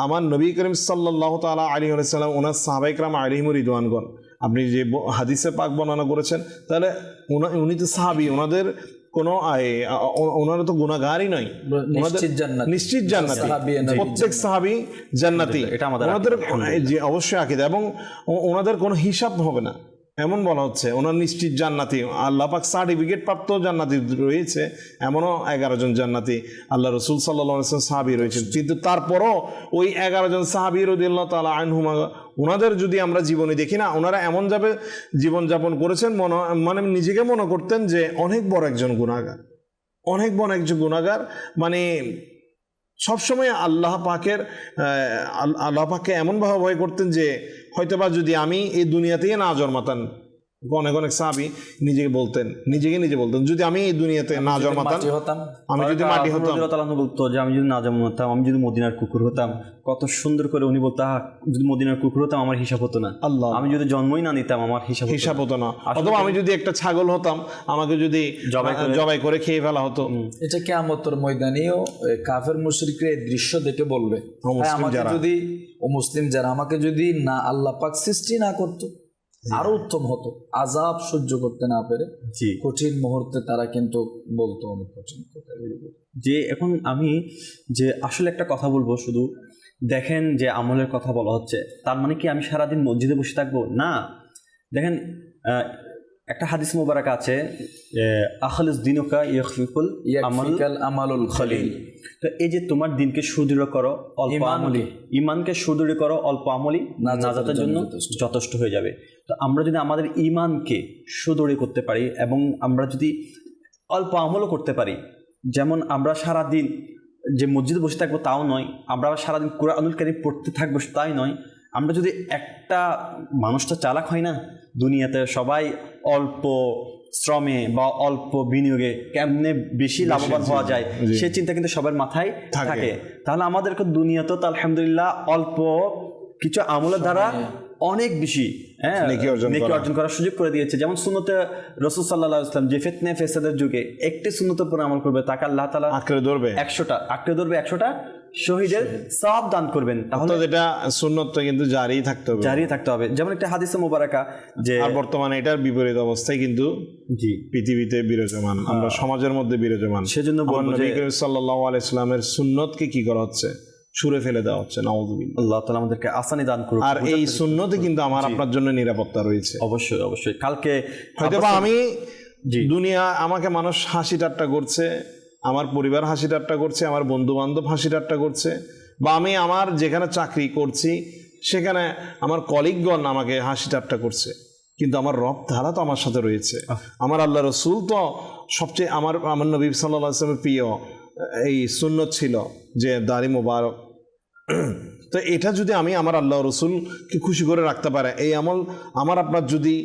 আমার নবী করিম সাল্লাল্লাহু তাআলা আলাইহি ওয়া সাল্লাম, ওনার সাহাবায়ে কেরাম আলাইহিমুর রিদওয়ানগণ, আপনি যে হাদিসে পাক বর্ণনা করেছেন, তাহলে উনি তো সাহাবী, ওনারা তো গুনাহগারই নয়, নিশ্চিত জান্নাতি, প্রত্যেক সাহাবী জান্নাতি, ওনাদের যে অবশ্যই আকীদা, এবং ওনাদের কোনো হিসাব হবে না এমন বলা হচ্ছে। ওনার নিশ্চিত জান্নাতি, আল্লাহ পাক সার্টিফিকেট প্রাপ্ত জান্নাতি রয়েছে, এমনও 11 জন জান্নাতি আল্লাহ রসুল সাল্লাল্লাহু আলাইহি ওয়াসাল্লাম সাহাবী রয়েছেন। কিন্তু তারপরও ওই 11 জন সাহাবী রাদিয়াল্লাহু তাআলা আনহুম, ওনাদের যদি আমরা জীবনী দেখি না, ওনারা এমন যাবে জীবনযাপন করেছেন, মানে নিজেকে মনে করতেন যে অনেক বড় একজন গুনাহগার, অনেক বড় একজন গুনাহগার, মানে সবসময় আল্লাহ পাককে এমনভাবে ভয় করতেন যে হয়তোবা যদি আমি এই দুনিয়াতেই না জন্মাতাম, অনেক সাহাবী নিজে বলতেন যদি আমি এই দুনিয়াতে না জন্মাতাম, আমি যদি মাটি হতাম, বলতো যে আমি যদি না জন্মাতাম, আমি যদি মদিনার কুকুর হতাম। কত সুন্দর করে উনি বলতো, যদি মদিনার কুকুর হতাম আমার হিসাব হতো না, আল্লাহ, আমি যদি জন্মই না নিতাম আমার হিসাব হতো না, অথবা আমি যদি একটা ছাগল হতাম, আমাকে যদি জবাই করে খেয়ে ফেলা হতো। এটা কিয়ামতের ময়দানেও কাফের মুশরিকরা এই দৃশ্য দেখে বলবে, মুসলিম যারা আমাকে যদি না আল্লাহ পাক সৃষ্টি না করতো আরো উত্তম হতো। আযাব সহ্য করতে না পেরে কঠিন মুহূর্তে তারা কিন্তু বলতো অনেক কঠিন কথা। যে এখন আমি যে আসলে একটা কথা বলবো, শুধু দেখেন যে আমলের কথা বলা হচ্ছে, তার মানে কি আমি সারাদিন মসজিদে বসে থাকবো? না, দেখেন একটা হাদিস মোবারক আছে, আখলিস দিনুকা ইয়াখফিকুল আমালুল খলিল। তো এই যে তোমার দিনকে সুদৃঢ় করো অল্প আমলি, ইমানকে সুদৃঢ় করো অল্প আমলি, নাজাতের জন্য যথেষ্ট হয়ে যাবে। তো আমরা যদি আমাদের ইমানকে সুদৃঢ় করতে পারি এবং আমরা যদি অল্প আমলও করতে পারি, যেমন আমরা সারাদিন যে মসজিদে বসে থাকবো তাও নয়, আমরা সারাদিন কুরআনুল কারীম পড়তে থাকবো তাই নয়, আমরা যদি একটা মানুষটা চালাক হয় না দুনিয়াতে, সবাই অল্প শ্রমে বা অল্প বিনিয়োগে কেমনে বেশি লাভবান হওয়া যায় সে চিন্তা কিন্তু সবার মাথায় থাকে, তাহলে আমাদেরকে দুনিয়াতে তো আলহামদুলিল্লাহ অল্প কিছু আমলের দ্বারা অনেক বেশি নেকি অর্জন করার সুযোগ করে দিয়েছে। যেমন সুন্নতে রাসূল সাল্লাল্লাহু আলাইহি ওয়াসাল্লাম যে ফিতনা ফাসাদের যুগে একটি সুন্নতের উপর আমল করবে তাকে আল্লাহ তাআলা আঁকড়ে ধরবে 100টা শহীদের সওয়াব দান করবেন। তাহলে এটা সুন্নতটা কিন্তু জারি থাকতে হবে। যেমন একটা হাদিসে মুবারাকা যে বর্তমানে এটার বিপরীত অবস্থায় কিন্তু পৃথিবীতে বিরাজমান, আমরা সমাজের মধ্যে বিরাজমান। সেজন্য নবী করিম সাল্লাল্লাহু আলাইহি ওয়াসাল্লামের সুন্নতকে কি করা হচ্ছে? ছুঁড়ে ফেলে দেওয়া হচ্ছে। নাউযুবিল্লাহ। আল্লাহ তাআলা আমাদেরকে আসানি দান করুন। আর এই সুন্নতে কিন্তু আমার আপনার জন্য নিরাপত্তা রয়েছে। অবশ্যই কালকে হয়তোবা আমি দুনিয়া আমাকে মানুষ হাসি ঠাট্টা করছে, আমার পরিবার হাসি ঠাট্টা করছে, আমার বন্ধু বান্ধব হাসি ঠাট্টা করছে, বা আমি আমার যেখানে চাকরি করছি সেখানে আমার কলিগগণ আমাকে হাসি ঠাট্টা করছে, কিন্তু আমার রব তারা তো আমার সাথে রয়েছে। আমার আল্লাহ রসুল তো সবচেয়ে আমার নবী সাল্লাল্লাহু আলাইহি ওয়াসাল্লামের প্রিয় এই সুন্নত ছিল যে দাড়ি মোবারক। তো এটা যদি আমি আমার আল্লাহ রসুলকে খুশি করে রাখতে পারে, এই আমল আমার আপনার যদি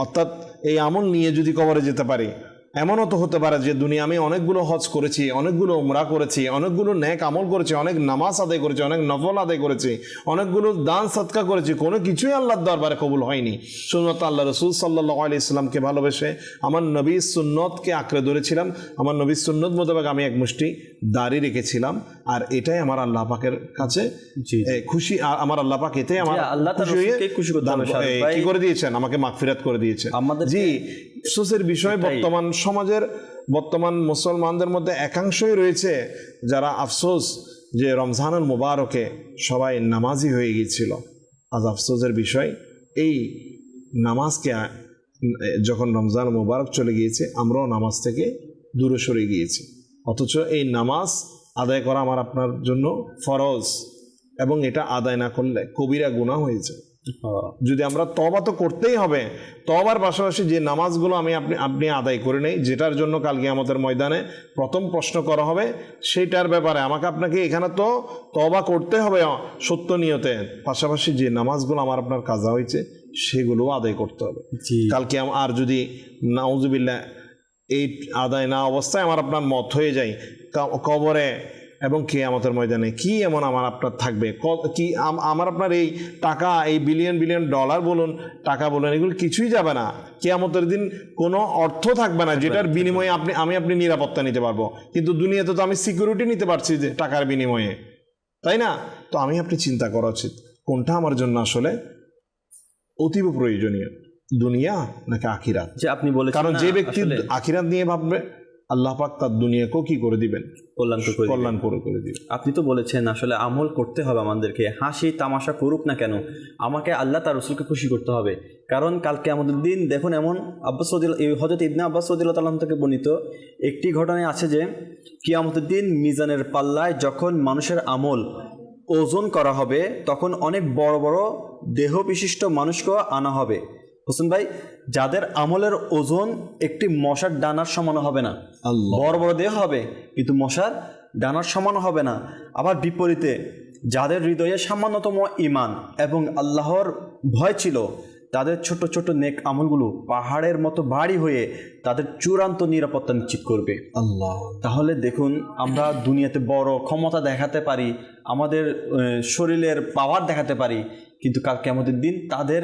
অর্থাৎ এই আমল নিয়ে যদি কবরে যেতে পারি, এমনও তো হতে পারে যে দুনিয়া আমি অনেকগুলো হজ করেছি, অনেকগুলো উমরা করেছি, অনেকগুলো নেক আমল করেছি, অনেক নামাজ আদায় করেছি, অনেক নফল আদায় করেছি, অনেকগুলো দান সৎকা করেছি, কোনো কিছুই আল্লাহর দরবারে কবুল হয়নি। সুন্নত আল্লাহ রসুল সাল্লাল্লাহু আলাইহি সাল্লামকে ভালোবেসে আমার নবীর সুন্নতকে আঁকড়ে ধরেছিলাম, আমার নবীর সুন্নত মোতাবেক আমি এক মুষ্টি দাড়ি রেখেছিলাম, আর এটাই আমার আল্লাহ পাকের কাছে খুশি। আমার আল্লাহ পাক এতে আমার কি করে দিয়েছেন, আমাকে মাগফিরাত করে দিয়েছেন। জি, আফসোসের বিষয় বর্তমান সমাজের বর্তমান মুসলমানদের মধ্যে একাংশই রয়েছে যারা আফসোস যে রমজানুল মুবারকে সবাই নামাজি হয়ে গিয়েছিল। আজ আফসোসের বিষয় এই নামাজকে যখন রমজান মুবারক চলে গিয়েছে আমরাও নামাজ থেকে দূরে সরে গিয়েছি, অথচ এই নামাজ আদায় করা আমার আপনার জন্য ফরজ, এবং এটা আদায় না করলে কবিরা গুনাহ হয়েছে। যদি আমরা তওবা তো করতেই হবে, তওবার পাশাপাশি যে নামাজগুলো আপনি আদায় করে নেই, যেটার জন্য কালকে আমাদের ময়দানে প্রথম প্রশ্ন করা হবে, সেইটার ব্যাপারে আমাকে আপনাকে এখানে তো তওবা করতে হবে সত্য নিয়তে, পাশাপাশি যে নামাজগুলো আমার আপনার কাজা হয়েছে সেগুলো আদায় করতে হবে কালকে। আর যদি নাউজুবিল্লাহ এই আদায় না অবস্থায় আমার আপনার মত হয়ে যায় কবরে এবং কিয়ামতের ময়দানে, কি এমন আমার আপনার থাকবে? কি আমার আপনার এই টাকা, এই বিলিয়ন বিলিয়ন ডলার বলুন, টাকা বলুন, এগুলো কিছুই যাবে না। কিয়ামতের দিন কোনো অর্থ থাকবে না যেটার বিনিময়ে আপনি নিরাপত্তা নিতে পারবো, কিন্তু দুনিয়াতে তো আমি সিকিউরিটি নিতে পারছি যে টাকার বিনিময়ে, তাই না? তো আপনি চিন্তা করা উচিত কোনটা আমার জন্য আসলে অতীব প্রয়োজনীয়, দুনিয়া নাকি আখিরাত। যে আপনি বলেছেন, কারণ যে ব্যক্তি আখিরাত নিয়ে ভাববে আল্লাহ পাক তার দুনিয়াকেও কি করে দিবেন, কল্যাণকর করে দিবেন। আপনি তো বলেছেন আসলে আমল করতে হবে আমাদেরকে, হাসি তামাশা করুক না কেন, আমাকে আল্লাহ তার রসুলকে খুশি করতে হবে। কারণ কালকে আমাদের দিন দেখুন, এমন হযরত ইবনে আব্বাস রাদিয়াল্লাহু তাআলা থেকে বর্ণিত একটি ঘটনায় আছে যে কিয়ামতের দিন মিজানের পাল্লায় যখন মানুষের আমল ওজন করা হবে, তখন অনেক বড় বড় দেহ বিশিষ্ট মানুষকেও আনা হবে। হোসেন ভাই, যাদের আমলের ওজন একটি মশার ডানার সমান হবে না, বড় বড় দেহ হবে কিন্তু মশার ডানার সমান হবে না। আবার বিপরীতে যাদের হৃদয়ে সামান্যতম ঈমান এবং আল্লাহর ভয় ছিল, তাদের ছোট ছোট নেক আমলগুলো পাহাড়ের মতো ভারী হয়ে তাদের চূড়ান্ত নিরাপত্তা নিশ্চিত করবে। আল্লাহ, তাহলে দেখুন, আমরা দুনিয়াতে বড় ক্ষমতা দেখাতে পারি, আমাদের শরীরের পাওয়ার দেখাতে পারি, কিন্তু কাল কিয়ামতের দিন তাদের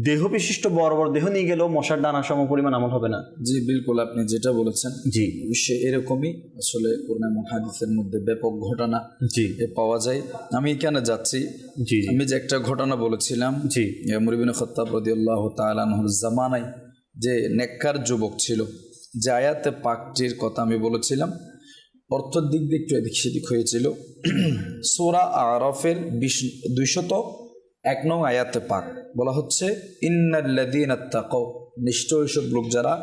দেহ বিশিষ্ট বড় বড় দেহ নিয়ে গেলেও মশার ডানার সম পরিমাণ আমল হবে না। জি বিলকুল, আপনি যেটা বলেছেন জি অবশ্যই এরকমই। আসলে কোরআন এবং হাদিসের মধ্যে ব্যাপক ঘটনা জি পাওয়া যায়। আমি এখানে যাচ্ছি, জি আমি যে একটা ঘটনা বলেছিলাম, জি ওমর ইবনে খাত্তাব রাদিয়াল্লাহু তাআলা আনহুর জামানায় যে নেককার যুবক ছিল, যে আয়াতে পাকটির কথা আমি বলেছিলাম, অর্থের দিক দিয়ে একটু এদিক সেদিক হয়েছিল। সূরা আরাফের 201 নং আয়াতে পাক বলা হচ্ছে, ইন্নাল্লাযীনা তাকাও, নিশ্চয় সব লোক যারা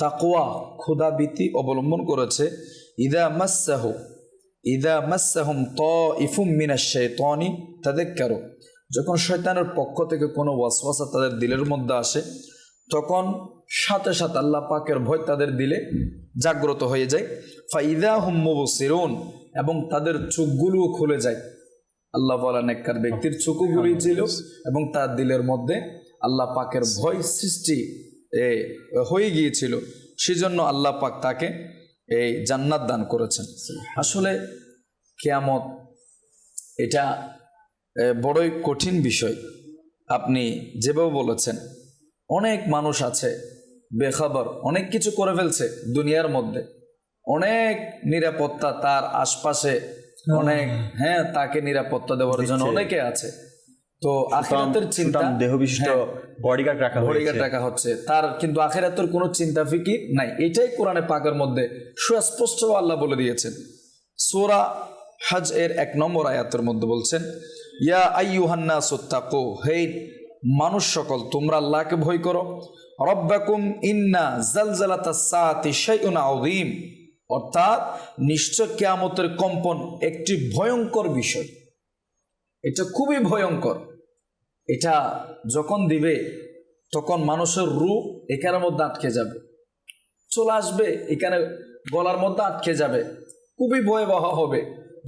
তাকওয়া খোদাভীতি অবলম্বন করেছে, ইযা মাসসাহুম তাইফুম মিনাশ শাইতানি তাযাক্কারু, যখন শয়তানের পক্ষ থেকে কোনো ওয়াসওয়াসা তাদের দিলের মধ্যে আসে, তখন সাথে সাথে আল্লাহ পাকের ভয় তাদের দিলে জাগ্রত হয়ে যায়। ফাইযা হুম মুবসিরুন, এবং তাদের চোখগুলোও খুলে যায়। আল্লাহ বলা নেককার ব্যক্তির চোখগুলি ছিল এবং তার দিলের মধ্যে আল্লাহ পাকের ভয় সৃষ্টি হয়ে গিয়েছিল, সেজন্য আল্লাহ পাক তাকে এই জান্নাত দান করেছেন। আসলে কিয়ামত এটা বড়ই কঠিন বিষয়। আপনি যেভাবে বলেছেন, অনেক মানুষ আছে বেখবর, অনেক কিছু করে ফেলছে দুনিয়ার মধ্যে, অনেক নিরাপত্তা তার আশপাশে, অনেক তাকে নিরাপত্তা দেওয়ার জন্য অনেকে আছে। তো আখিরাতের চিন্তা, দেহ বিশিষ্ট বডিগার্ড রাখা হচ্ছে তার, কিন্তু আখিরাতের কোনো চিন্তা ফিকির নাই। এটাই কোরআনে পাকের মধ্যে সুস্পষ্ট আল্লাহ বলে দিয়েছেন। সূরা হজ এর 1 নম্বর আয়াতের মধ্যে বলছেন, ইয়া আইয়ুহান নাসুত্তাকু, হে মানুষ সকল, তোমরা আল্লাহকে ভয় করো। রব্বাকুম ইন্না জালজালাতাস সাআতি শাইউন আযীম, অর্থাৎ নিশ্চয় কিয়ামতের কম্পন একটি ভয়ঙ্কর বিষয়, এটা খুবই ভয়ঙ্কর। এটা যখন দিবে তখন মানুষের রূহ এখানের মধ্যে আটকে যাবে, চলে আসবে এখানে গলার মধ্যে আটকে যাবে, খুবই ভয়াবহ হবে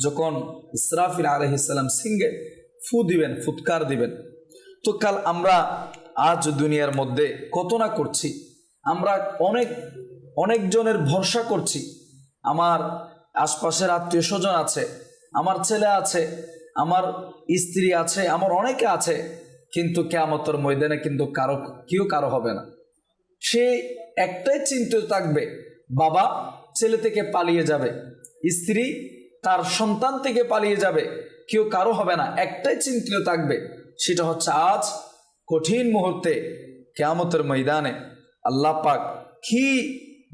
যখন ইসরাফিল আলাইহিস সালাম সিংহে ফু দিবেন, ফুৎকার দিবেন। তো কাল আমরা আজ দুনিয়ার মধ্যে কত না করছি, আমরা অনেক জনের ভরসা করছি। আমার আশপাশের আত্মীয় স্বজন আছে, আমার ছেলে আছে, আমার স্ত্রী আছে, আমার অনেকে আছে, কিন্তু কিয়ামতের ময়দানে কিন্তু কেউ কারো হবে না। সে একটাই চিন্তিত থাকবে, বাবা ছেলে থেকে পালিয়ে যাবে, স্ত্রী তার সন্তান থেকে পালিয়ে যাবে, কেউ কারো হবে না, একটাই চিন্তিত থাকবে, সেটা হচ্ছে আজ কঠিন মুহূর্তে কিয়ামতের ময়দানে আল্লাহ পাক কি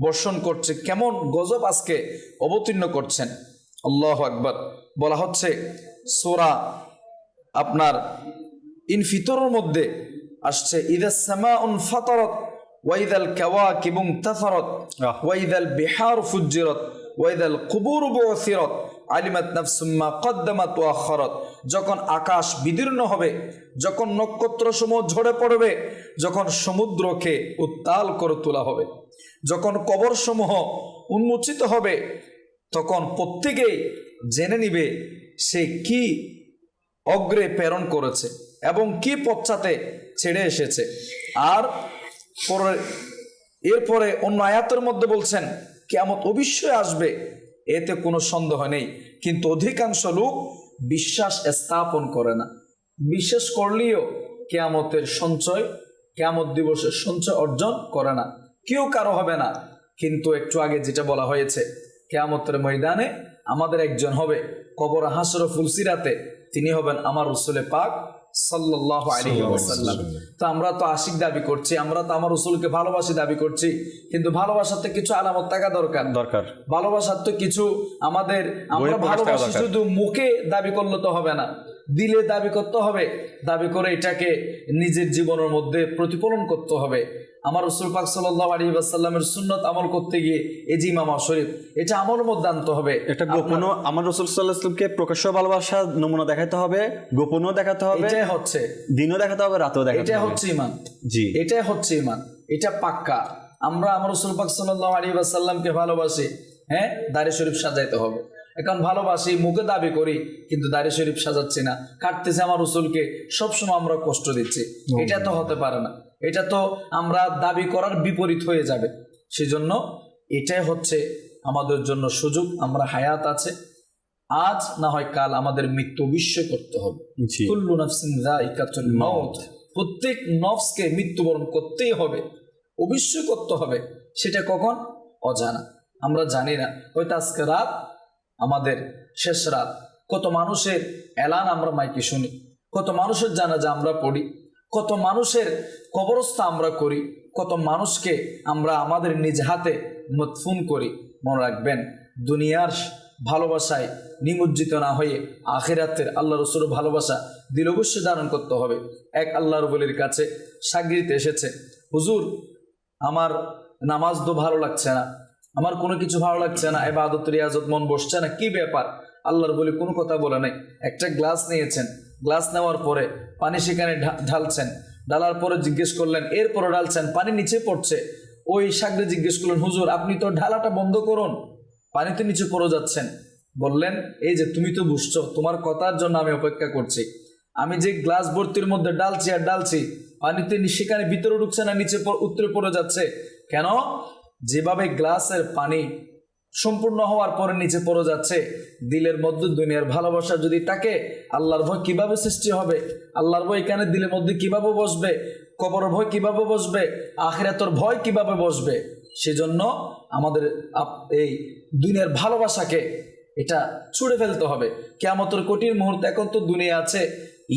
বর্ষণ করছে, কেমন গজব আজকে অবতীর্ণ করছেন। আল্লাহু আকবার। বলা হচ্ছে সূরা আপনার ইনফিতরের মধ্যে আসছে, ইদাস সামাউন ফাতারাত ওয়া ইদাল কাওয়াকিবু ইনতাসারাত ওয়া ইদাল বিহারু ফুজ্জিরাত ওয়া ইদাল কুবুরু বু'সিরাত আলিমাত নাফসুম মা কদ্দামাত ওয়া আখারাত। যখন আকাশ বিদীর্ণ হবে, যখন নক্ষত্রসমূহ ঝরে পড়বে, যখন সমুদ্রকে উত্তাল করে তোলা হবে, যখন কবরসমূহ উন্মোচিত হবে, তখন প্রত্যেকেই জেনে নিবে সে কি অগ্রে প্রেরণ করেছে এবং কি পশ্চাতে ছেড়ে এসেছে। আর এরপরে অন্য আয়াতের মধ্যে বলছেন কিয়ামত অবশ্যই আসবে, এতে কোনো সন্দেহ নেই, কিন্তু অধিকাংশ লোক বিশ্বাস স্থাপন করে না। বিশ্বাস করলেও কিয়ামতের সঞ্চয়, কিয়ামত দিবসের সঞ্চয় অর্জন করে না, কেউ কারো হবে না। কিন্তু একটু আগে যেটা বলা হয়েছে, কিয়ামতের ময়দানে আমাদের একজন হবে, কবর হাসর ফুলসিরাতে তিনি হবেন আমার রাসূলে পাক সাল্লাল্লাহু আলাইহি ওয়াসাল্লাম। তো আমরা তো আশিক দাবি করছি, আমরা তো আমার রাসূলকে ভালোবাসি দাবি করছি, কিন্তু ভালোবাসাতে কিছু আলামত থাকা দরকার। ভালোবাসার তো কিছু আমাদের, আমরা ভালোবাসি শুধু মুখে দাবি করলে তো হবে না, দিলে দাবি করতে হবে, দাবি করে এটাকে নিজের জীবনের মধ্যে প্রতিফলন করতে হবে। আমার রাসূল পাক সাল্লাল্লাহু আলাইহি ওয়াসাল্লামের সুন্নাত আমল করতে গিয়ে এই যে ইমাম শরীফ, এটা আমলের মধ্যে আনতে হবে। এটা গোপনও আমার রাসূল সাল্লাল্লাহু আলাইহি ওয়াসাল্লামকে প্রকাশ্য ভালোবাসা নমুনা দেখাতে হবে, গোপনও দেখাতে হবে, এটাই হচ্ছে দিনও দেখাতে হবে, রাতও দেখাতে হবে, এটাই হচ্ছে ইমান। জি, এটাই হচ্ছে ইমান, এটা পাক্কা। আমরা আমার রাসূল পাক সাল্লাল্লাহু আলাইহি ওয়াসাল্লামকে ভালোবাসি, হ্যাঁ, দাড়ি শরীফ সাজাইতে হবে। এখন ভালোবাসি, মুখে দাবি করি, কিন্তু দাড়ি শরীফ সাজাচ্ছি না, কাটতেছি আমার রাসূলকে, সবসময় আমরা কষ্ট দিচ্ছি, এটা তো হতে পারে না, এটা তো আমরা দাবি করার বিপরীত হয়ে যাবে। সেজন্য এটাই হচ্ছে আমাদের জন্য সুযোগ, আমরা হায়াত আছে, আজ না হয় কাল আমাদের মৃত্যু অবশ্যই করতে হবে। কুল্লু নাফসিন যায়িকাতুল মাউত, প্রত্যেক নফসকে মৃত্যুবরণ করতেই হবে, অবশ্যই করতে হবে। সেটা কখন অজানা, আমরা জানি না। হয়তো আজকে রাত আমাদের শেষ রাত, কত মানুষের এলান আমরা মাইকে শুনি, কত মানুষের জানাজা আমরা পড়ি, কত মানুষের কবরস্থ আমরা করি, কত মানুষকে আমরা আমাদের নিজ হাতে মদফুন করি। মনে রাখবেন, দুনিয়ার ভালোবাসায় নিমজ্জিত না হয়ে আখিরাতের আল্লাহ রাসূলের ভালোবাসা দিল অবশ্যই ধারণ করতে হবে। এক আল্লাহর ওলির কাছে সাগরিতে এসেছে, হুজুর আমার নামাজ তো ভালো লাগছে না, আমার কোনো কিছু ভালো লাগছে না, ইবাদত রিয়াজত মন বসছে না, কি ব্যাপার? আল্লাহর বলি কোনো কথা বলে নাই। একটা গ্লাস নিয়েছেন, গ্লাস নেওয়ার পরে পানি সেখানে ঢালছেন, ঢালার পরে জিজ্ঞেস করলেন, এরপরে ঢালছেন, পানি নিচে পড়ছে। ওই সাগরে জিজ্ঞেস করলেন, হুজুর আপনি তো ঢালাটা বন্ধ করুন, পানিতে নিচে পড়ে যাচ্ছেন। বললেন, এই যে তুমি তো বুঝছো, তোমার কথার জন্য আমি অপেক্ষা করছি, আমি যে গ্লাস ভর্তির মধ্যে ডালছি আর ডালছি, পানিতে সেখানে ভিতরে ঢুকছে না, নিচে উত্তরে পড়ে যাচ্ছে। কেন? যেভাবে গ্লাসের পানি সম্পূর্ণ হওয়ার পরে নিচে পড়ে যাচ্ছে, দিলের মধ্যে দুনিয়ার ভালোবাসা যদি থাকে, আল্লাহর ভয় কিভাবে সৃষ্টি হবে? আল্লাহর ভয় এখানে দিলের মধ্যে কিভাবে বসবে? কবর ভয় কিভাবে বসবে? আখিরাতের ভয় কিভাবে বসবে? সেজন্য আমাদের এই দুনিয়ার ভালোবাসাকে এটা ছুঁড়ে ফেলতে হবে। কিয়ামতের কঠিন মুহূর্তে, এখন তো দুনিয়া আছে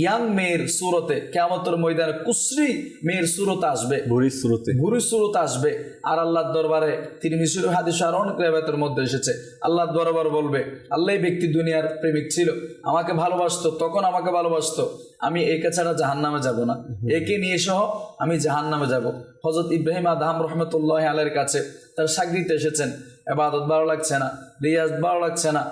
ইয়াং মেয়ের সুরতে, কিয়ামতের ময়দানে কুসরি মেয়ের সুরতে আসবে, বুড়ি সুরতে আসবে। আর আল্লাহর দরবারে তিনি মিশরের হাদিস আর অনেক রিওয়ায়াতের মধ্যে এসেছে, আল্লাহর দরবার বলবে, আল্লাহ এই ব্যক্তি দুনিয়ার প্রেমিক ছিল, আমাকে ভালোবাসতো, তখন আমাকে ভালোবাসতো, আমি একে ছাড়া জাহান্নামে যাব না, একে নিয়ে সহ আমি জাহান্নামে যাব। হযরত ইব্রাহিম আদহাম রহমতুল্লাহ আলাইহির কাছে তার সাগরিতে এসেছেন, ইবাদত ভালো লাগছে না, রিয়াজ ভালো লাগছে না,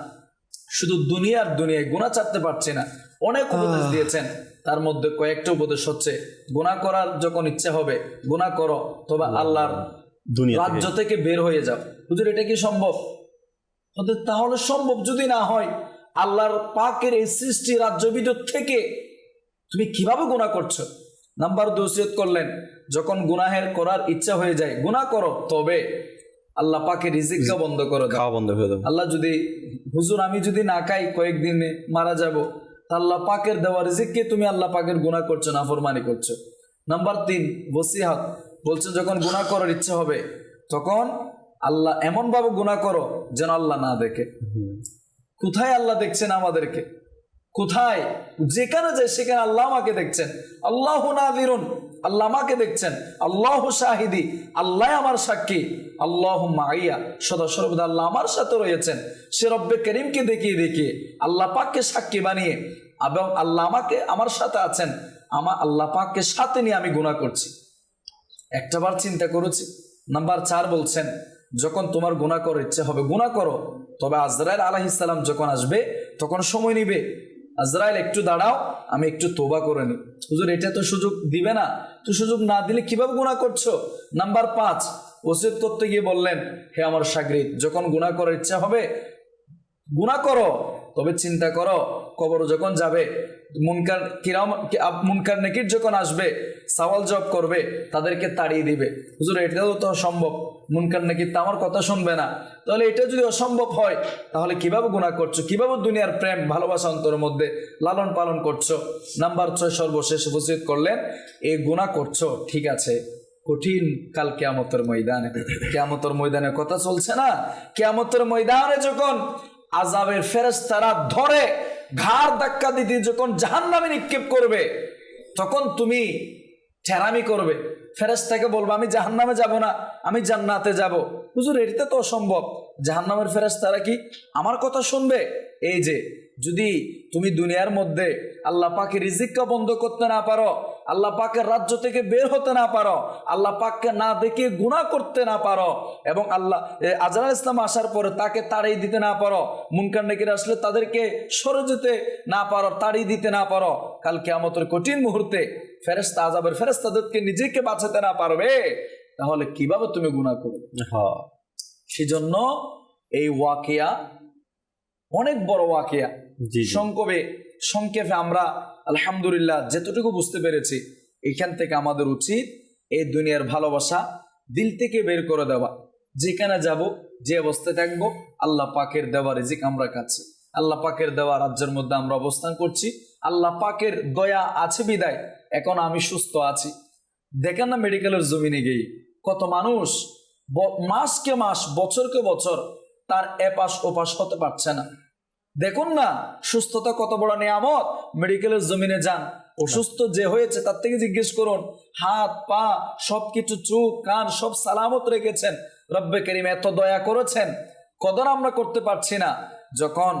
শুধু দুনিয়ায় গুনাহ ছাড়তে পারছি না, অনেক উপদেশ দিয়েছেন। তার মধ্যে কয়েকটা উপদেশ হচ্ছে, গুনাহ করার যখন ইচ্ছা হবে গুনাহ করো, তবে আল্লাহর দুনিয়া থেকে। রাজ্য থেকে বের হয়ে যাও। হুজুর এটা কি সম্ভব? তাহলে সম্ভব যদি না হয়, আল্লাহর পাকের এই সৃষ্টি রাজ্য ভিতর থেকে তুমি কিভাবে গুনাহ করছো? নাম্বার 2 ওসিয়ত করলেন, যখন গুনাহের করার ইচ্ছা হয়ে যায় গুনাহ করো, তবে আল্লাহ পাকের রিজিকটা বন্ধ করে দাও। খাওয়া বন্ধ হয়ে যাবে। আল্লাহ যদি, হুজুর আমি যদি না খাই কয়েকদিনে মারা যাব, তা আল্লাহ পাকের দেওয়া রিজিককে তুমি আল্লাহ পাকের গুনাহ করছো, নাফরমানি করছো। নাম্বার 3 ওসিয়াত বলছে, যখন গুনাহ করার ইচ্ছা হবে তখন আল্লাহ এমন ভাবে গুনাহ করো যেন আল্লাহ না দেখে। কোথায় আল্লাহ দেখছেন আমাদেরকে? কোথায়? যেখানে যায় সেখানে আল্লাহ আমাকে দেখছেন। আল্লাহু নাযিরুন, আল্লাহ আমাকে দেখছেন। আল্লাহু শাহিদি, আল্লাহ আমার সাক্ষী। আল্লাহু মাইয়া, সদা সর্বদা আল্লাহ আমার সাথে রয়েছেন। সে রব্বে করিমকে দেখিয়ে দেখিয়ে, আল্লাহ পাককে সাক্ষী বানিয়ে, এবং আল্লাহ আমাকে আমার সাথে আছেন, আমার আল্লাহ পাককে সাথে নিয়ে আমি গুনাহ করছি। একটাবার চিন্তা করেছি। নাম্বার 4 বলছেন, যখন তোমার গুনাহ করার ইচ্ছে হবে গুনাহ করো, তবে আজরাইল আলাইহিস সালাম যখন আসবে তখন সময় নিবে। আজরাইল একটু দাঁড়াও, আমি একটু তওবা করে নিই। হুজুর এটা তো সুযোগ দিবে না, তো সুযোগ না দিলে কিভাবে গুনাহ করছো? নাম্বার 5 ওসিয়ত করতে গিয়ে বললেন, হে আমার শাগরিদ, যখন গুনাহ করার ইচ্ছা হবে গুনাহ করো, তবে চিন্তা করো কবর যখন যাবে, মুনকার নেকির যখন আসবে, সওয়াল জবাব করবে, তাদেরকে তাড়িয়ে দিবে। হুজুর এটাও তো অসম্ভব, মুনকার নেকির তো আমার কথা শুনবে না। তাহলে এটা যদি অসম্ভব হয়, তাহলে কিভাবে গুনাহ করছো? কিভাবে দুনিয়ার প্রেম ভালোবাসা অন্তরের মধ্যে লালন পালন করছো? নাম্বার 6 সর্বশেষ ওসিয়ত করলেন, এই গুনাহ করছো ঠিক আছে, কঠিন কাল কিয়ামতের ময়দানে, কিয়ামতের ময়দানে কথা চলছে না, কিয়ামতের ময়দানে যখন আযাবের ফেরেশতারা ধরে ঘাড় ধাক্কা দিতে যখন জাহান্নামে নিক্ষেপ করবে, তখন তুমি ঠেরামি করবে, ফেরেশতাকে বলবো আমি জাহান্নামে যাব না, আমি জান্নাতে যাব। হুজুর এটা তো অসম্ভব, জাহান্নামের ফেরেশতারা কি আমার কথা শুনবে? এই যে যদি তুমি দুনিয়ার মধ্যে আল্লাহ পাকের রিজিককে বন্ধ করতে না পারো, আল্লাহ পাকের রাজ্য থেকে বের হতে না পারো, আল্লাহ পাককে না দেখে গুনাহ করতে না পারো, এবং আল্লাহ আজরাইল ইসলাম আসার পরে তাকে তাড়িয়ে দিতে না পারো, মুনকার নেকির আসলে তাদেরকে সরে যেতে না পারো, তাড়িয়ে দিতে না পারো, কাল কিয়ামতের কঠিন মুহূর্তে ফেরেশতা আযাবের ফেরেশতাদেরকে নিজেকে বাঁচাতে না পারবে, তাহলে কিভাবে তুমি গুনাহ করবে? হ্যাঁ, সেজন্য এই ওয়াকিয়া অনেক বড় ওয়াকিয়া। সংক্ষেপে আমরা আলহামদুলিল্লাহ যেতটুকু বুঝতে পেরেছি, এখান থেকে আমাদের উচিত এই দুনিয়ার ভালোবাসা দিল থেকে বের করে দেওয়া। যেখানে যাব, যে অবস্থায় থাকবো, আল্লাহ পাকের দেওয়া রিজিক আমরা খাচ্ছি, আল্লাহ পাকের দেওয়া রাজ্যের মধ্যে আমরা অবস্থান করছি, আল্লাহ পাকের দয়া আছে বিদায় এখন আমি সুস্থ আছি। দেখেন না মেডিকেলের জমিনে গিয়ে কত মানুষ মাসকে মাস বছরকে বছর তার এপাশ ওপাশ হতে পারছে না। দেখুন না সুস্থতা কত বড় নিয়ামত। মেডিকেলের জমিনে যান, অসুস্থ যে হয়েছে তার থেকে জিজ্ঞেস করুন, হাত পা সবকিছু, চোখ কান সব সালামত রেখেছেন, রব্বে করিম এত দয়া করেছেন, কদর আমরা করতে পারছি না। যখন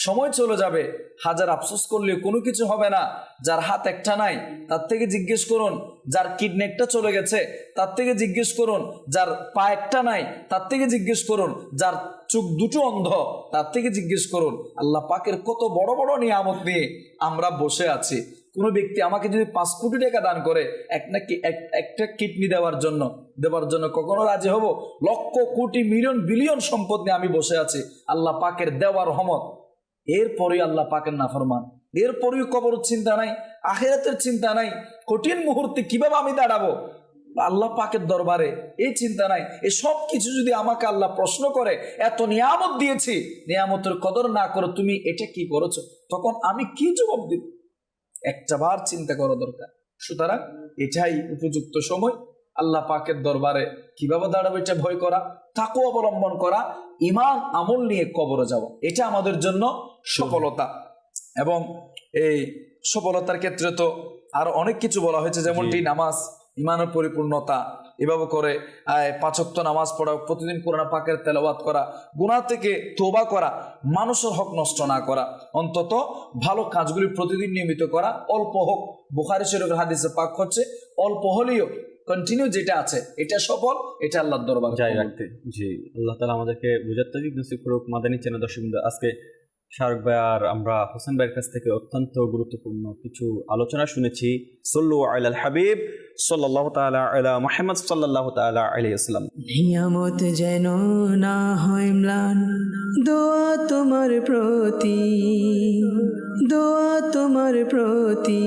সময় চলে যাবে, হাজার আফসোস করলে কোনো কিছু হবে না। যার হাত একটা নাই তার থেকে জিজ্ঞেস করুন, যার কিডনি একটা চলে গেছে তার থেকে জিজ্ঞেস করুন, যার পা একটা নাই তার থেকে জিজ্ঞেস করুন, যার চোখ দুটো অন্ধ তার থেকে জিজ্ঞেস করুন। আল্লাহ পাকের কত বড় বড় নিয়ামত নিয়ে আমরা বসে আছি। কোনো ব্যক্তি আমাকে যদি 5 কোটি টাকা দান করে একটা কিডনি দেওয়ার জন্য কখনো রাজি হব? লক্ষ কোটি মিলিয়ন বিলিয়ন সম্পদ নিয়ে আমি বসে আছি, আল্লাহ পাকের দেওয়ার রহমত। এরপরেই আল্লাহ পাকের নাফরমান, এরপরেও কবর চিন্তা নাই, আখিরাতের চিন্তা নাই, কঠিন মুহূর্তে কিভাবে আমি দাঁড়াবো আল্লাহ পাকের দরবারে এই চিন্তা নাই। এই সব কিছু যদি আমাকে আল্লাহ প্রশ্ন করে, এত নিয়ামত দিয়েছি, নিয়ামতের কদর না করো, তুমি এটা কি করেছো, তখন আমি কি জবাব দিব? একটাবার চিন্তা করা দরকার। সুতরাং এটাই উপযুক্ত সময় আল্লাহ পাকের দরবারে কিভাবে দাঁড়াবো এটা ভয় করা, তাকওয়া অবলম্বন করা, ঈমান আমল নিয়ে কবরে যাওয়া, এটা আমাদের জন্য সফলতা। এবং এই সফলতার ক্ষেত্রে তো আরো অনেক কিছু বলা হয়েছে, যেমনটি নামাজ, ঈমানের পরিপূর্ণতা, এভাবে করে 5 ওয়াক্ত নামাজ পড়া, প্রতিদিন কোরআন পাকের তেলাওয়াত করা, গুনাহ থেকে তওবা করা, মানুষের হক নষ্ট না করা, অন্তত ভালো কাজগুলি প্রতিদিন নিয়মিত করা, অল্প হোক। বুখারী শরীফের হাদিসে পাক হচ্ছে অল্প হলেও কন্টিনিউ যেটা আছে এটা সফল, এটা আল্লাহর দরবারে জারি রাখতে। জি, আল্লাহ তাআলা আমাদেরকে বুঝার তৌফিক নসিব করুক। মাদানী চ্যানেল দর্শকবৃন্দ, আজকে শাহরুখ ভাই আর আমরা হোসেন ভাইয়ের কাছ থেকে অত্যন্ত গুরুত্বপূর্ণ কিছু আলোচনা শুনেছি। সল্লু আলাল হাবিব সাল্লাল্লাহু তাআলা আলা মুহাম্মদ সাল্লাল্লাহু তাআলা আলাইহি ওয়াসাল্লাম। নিয়ামত যেন না হয় ম্লান, দোয়া তোমার প্রতি, দোয়া তোমার প্রতি।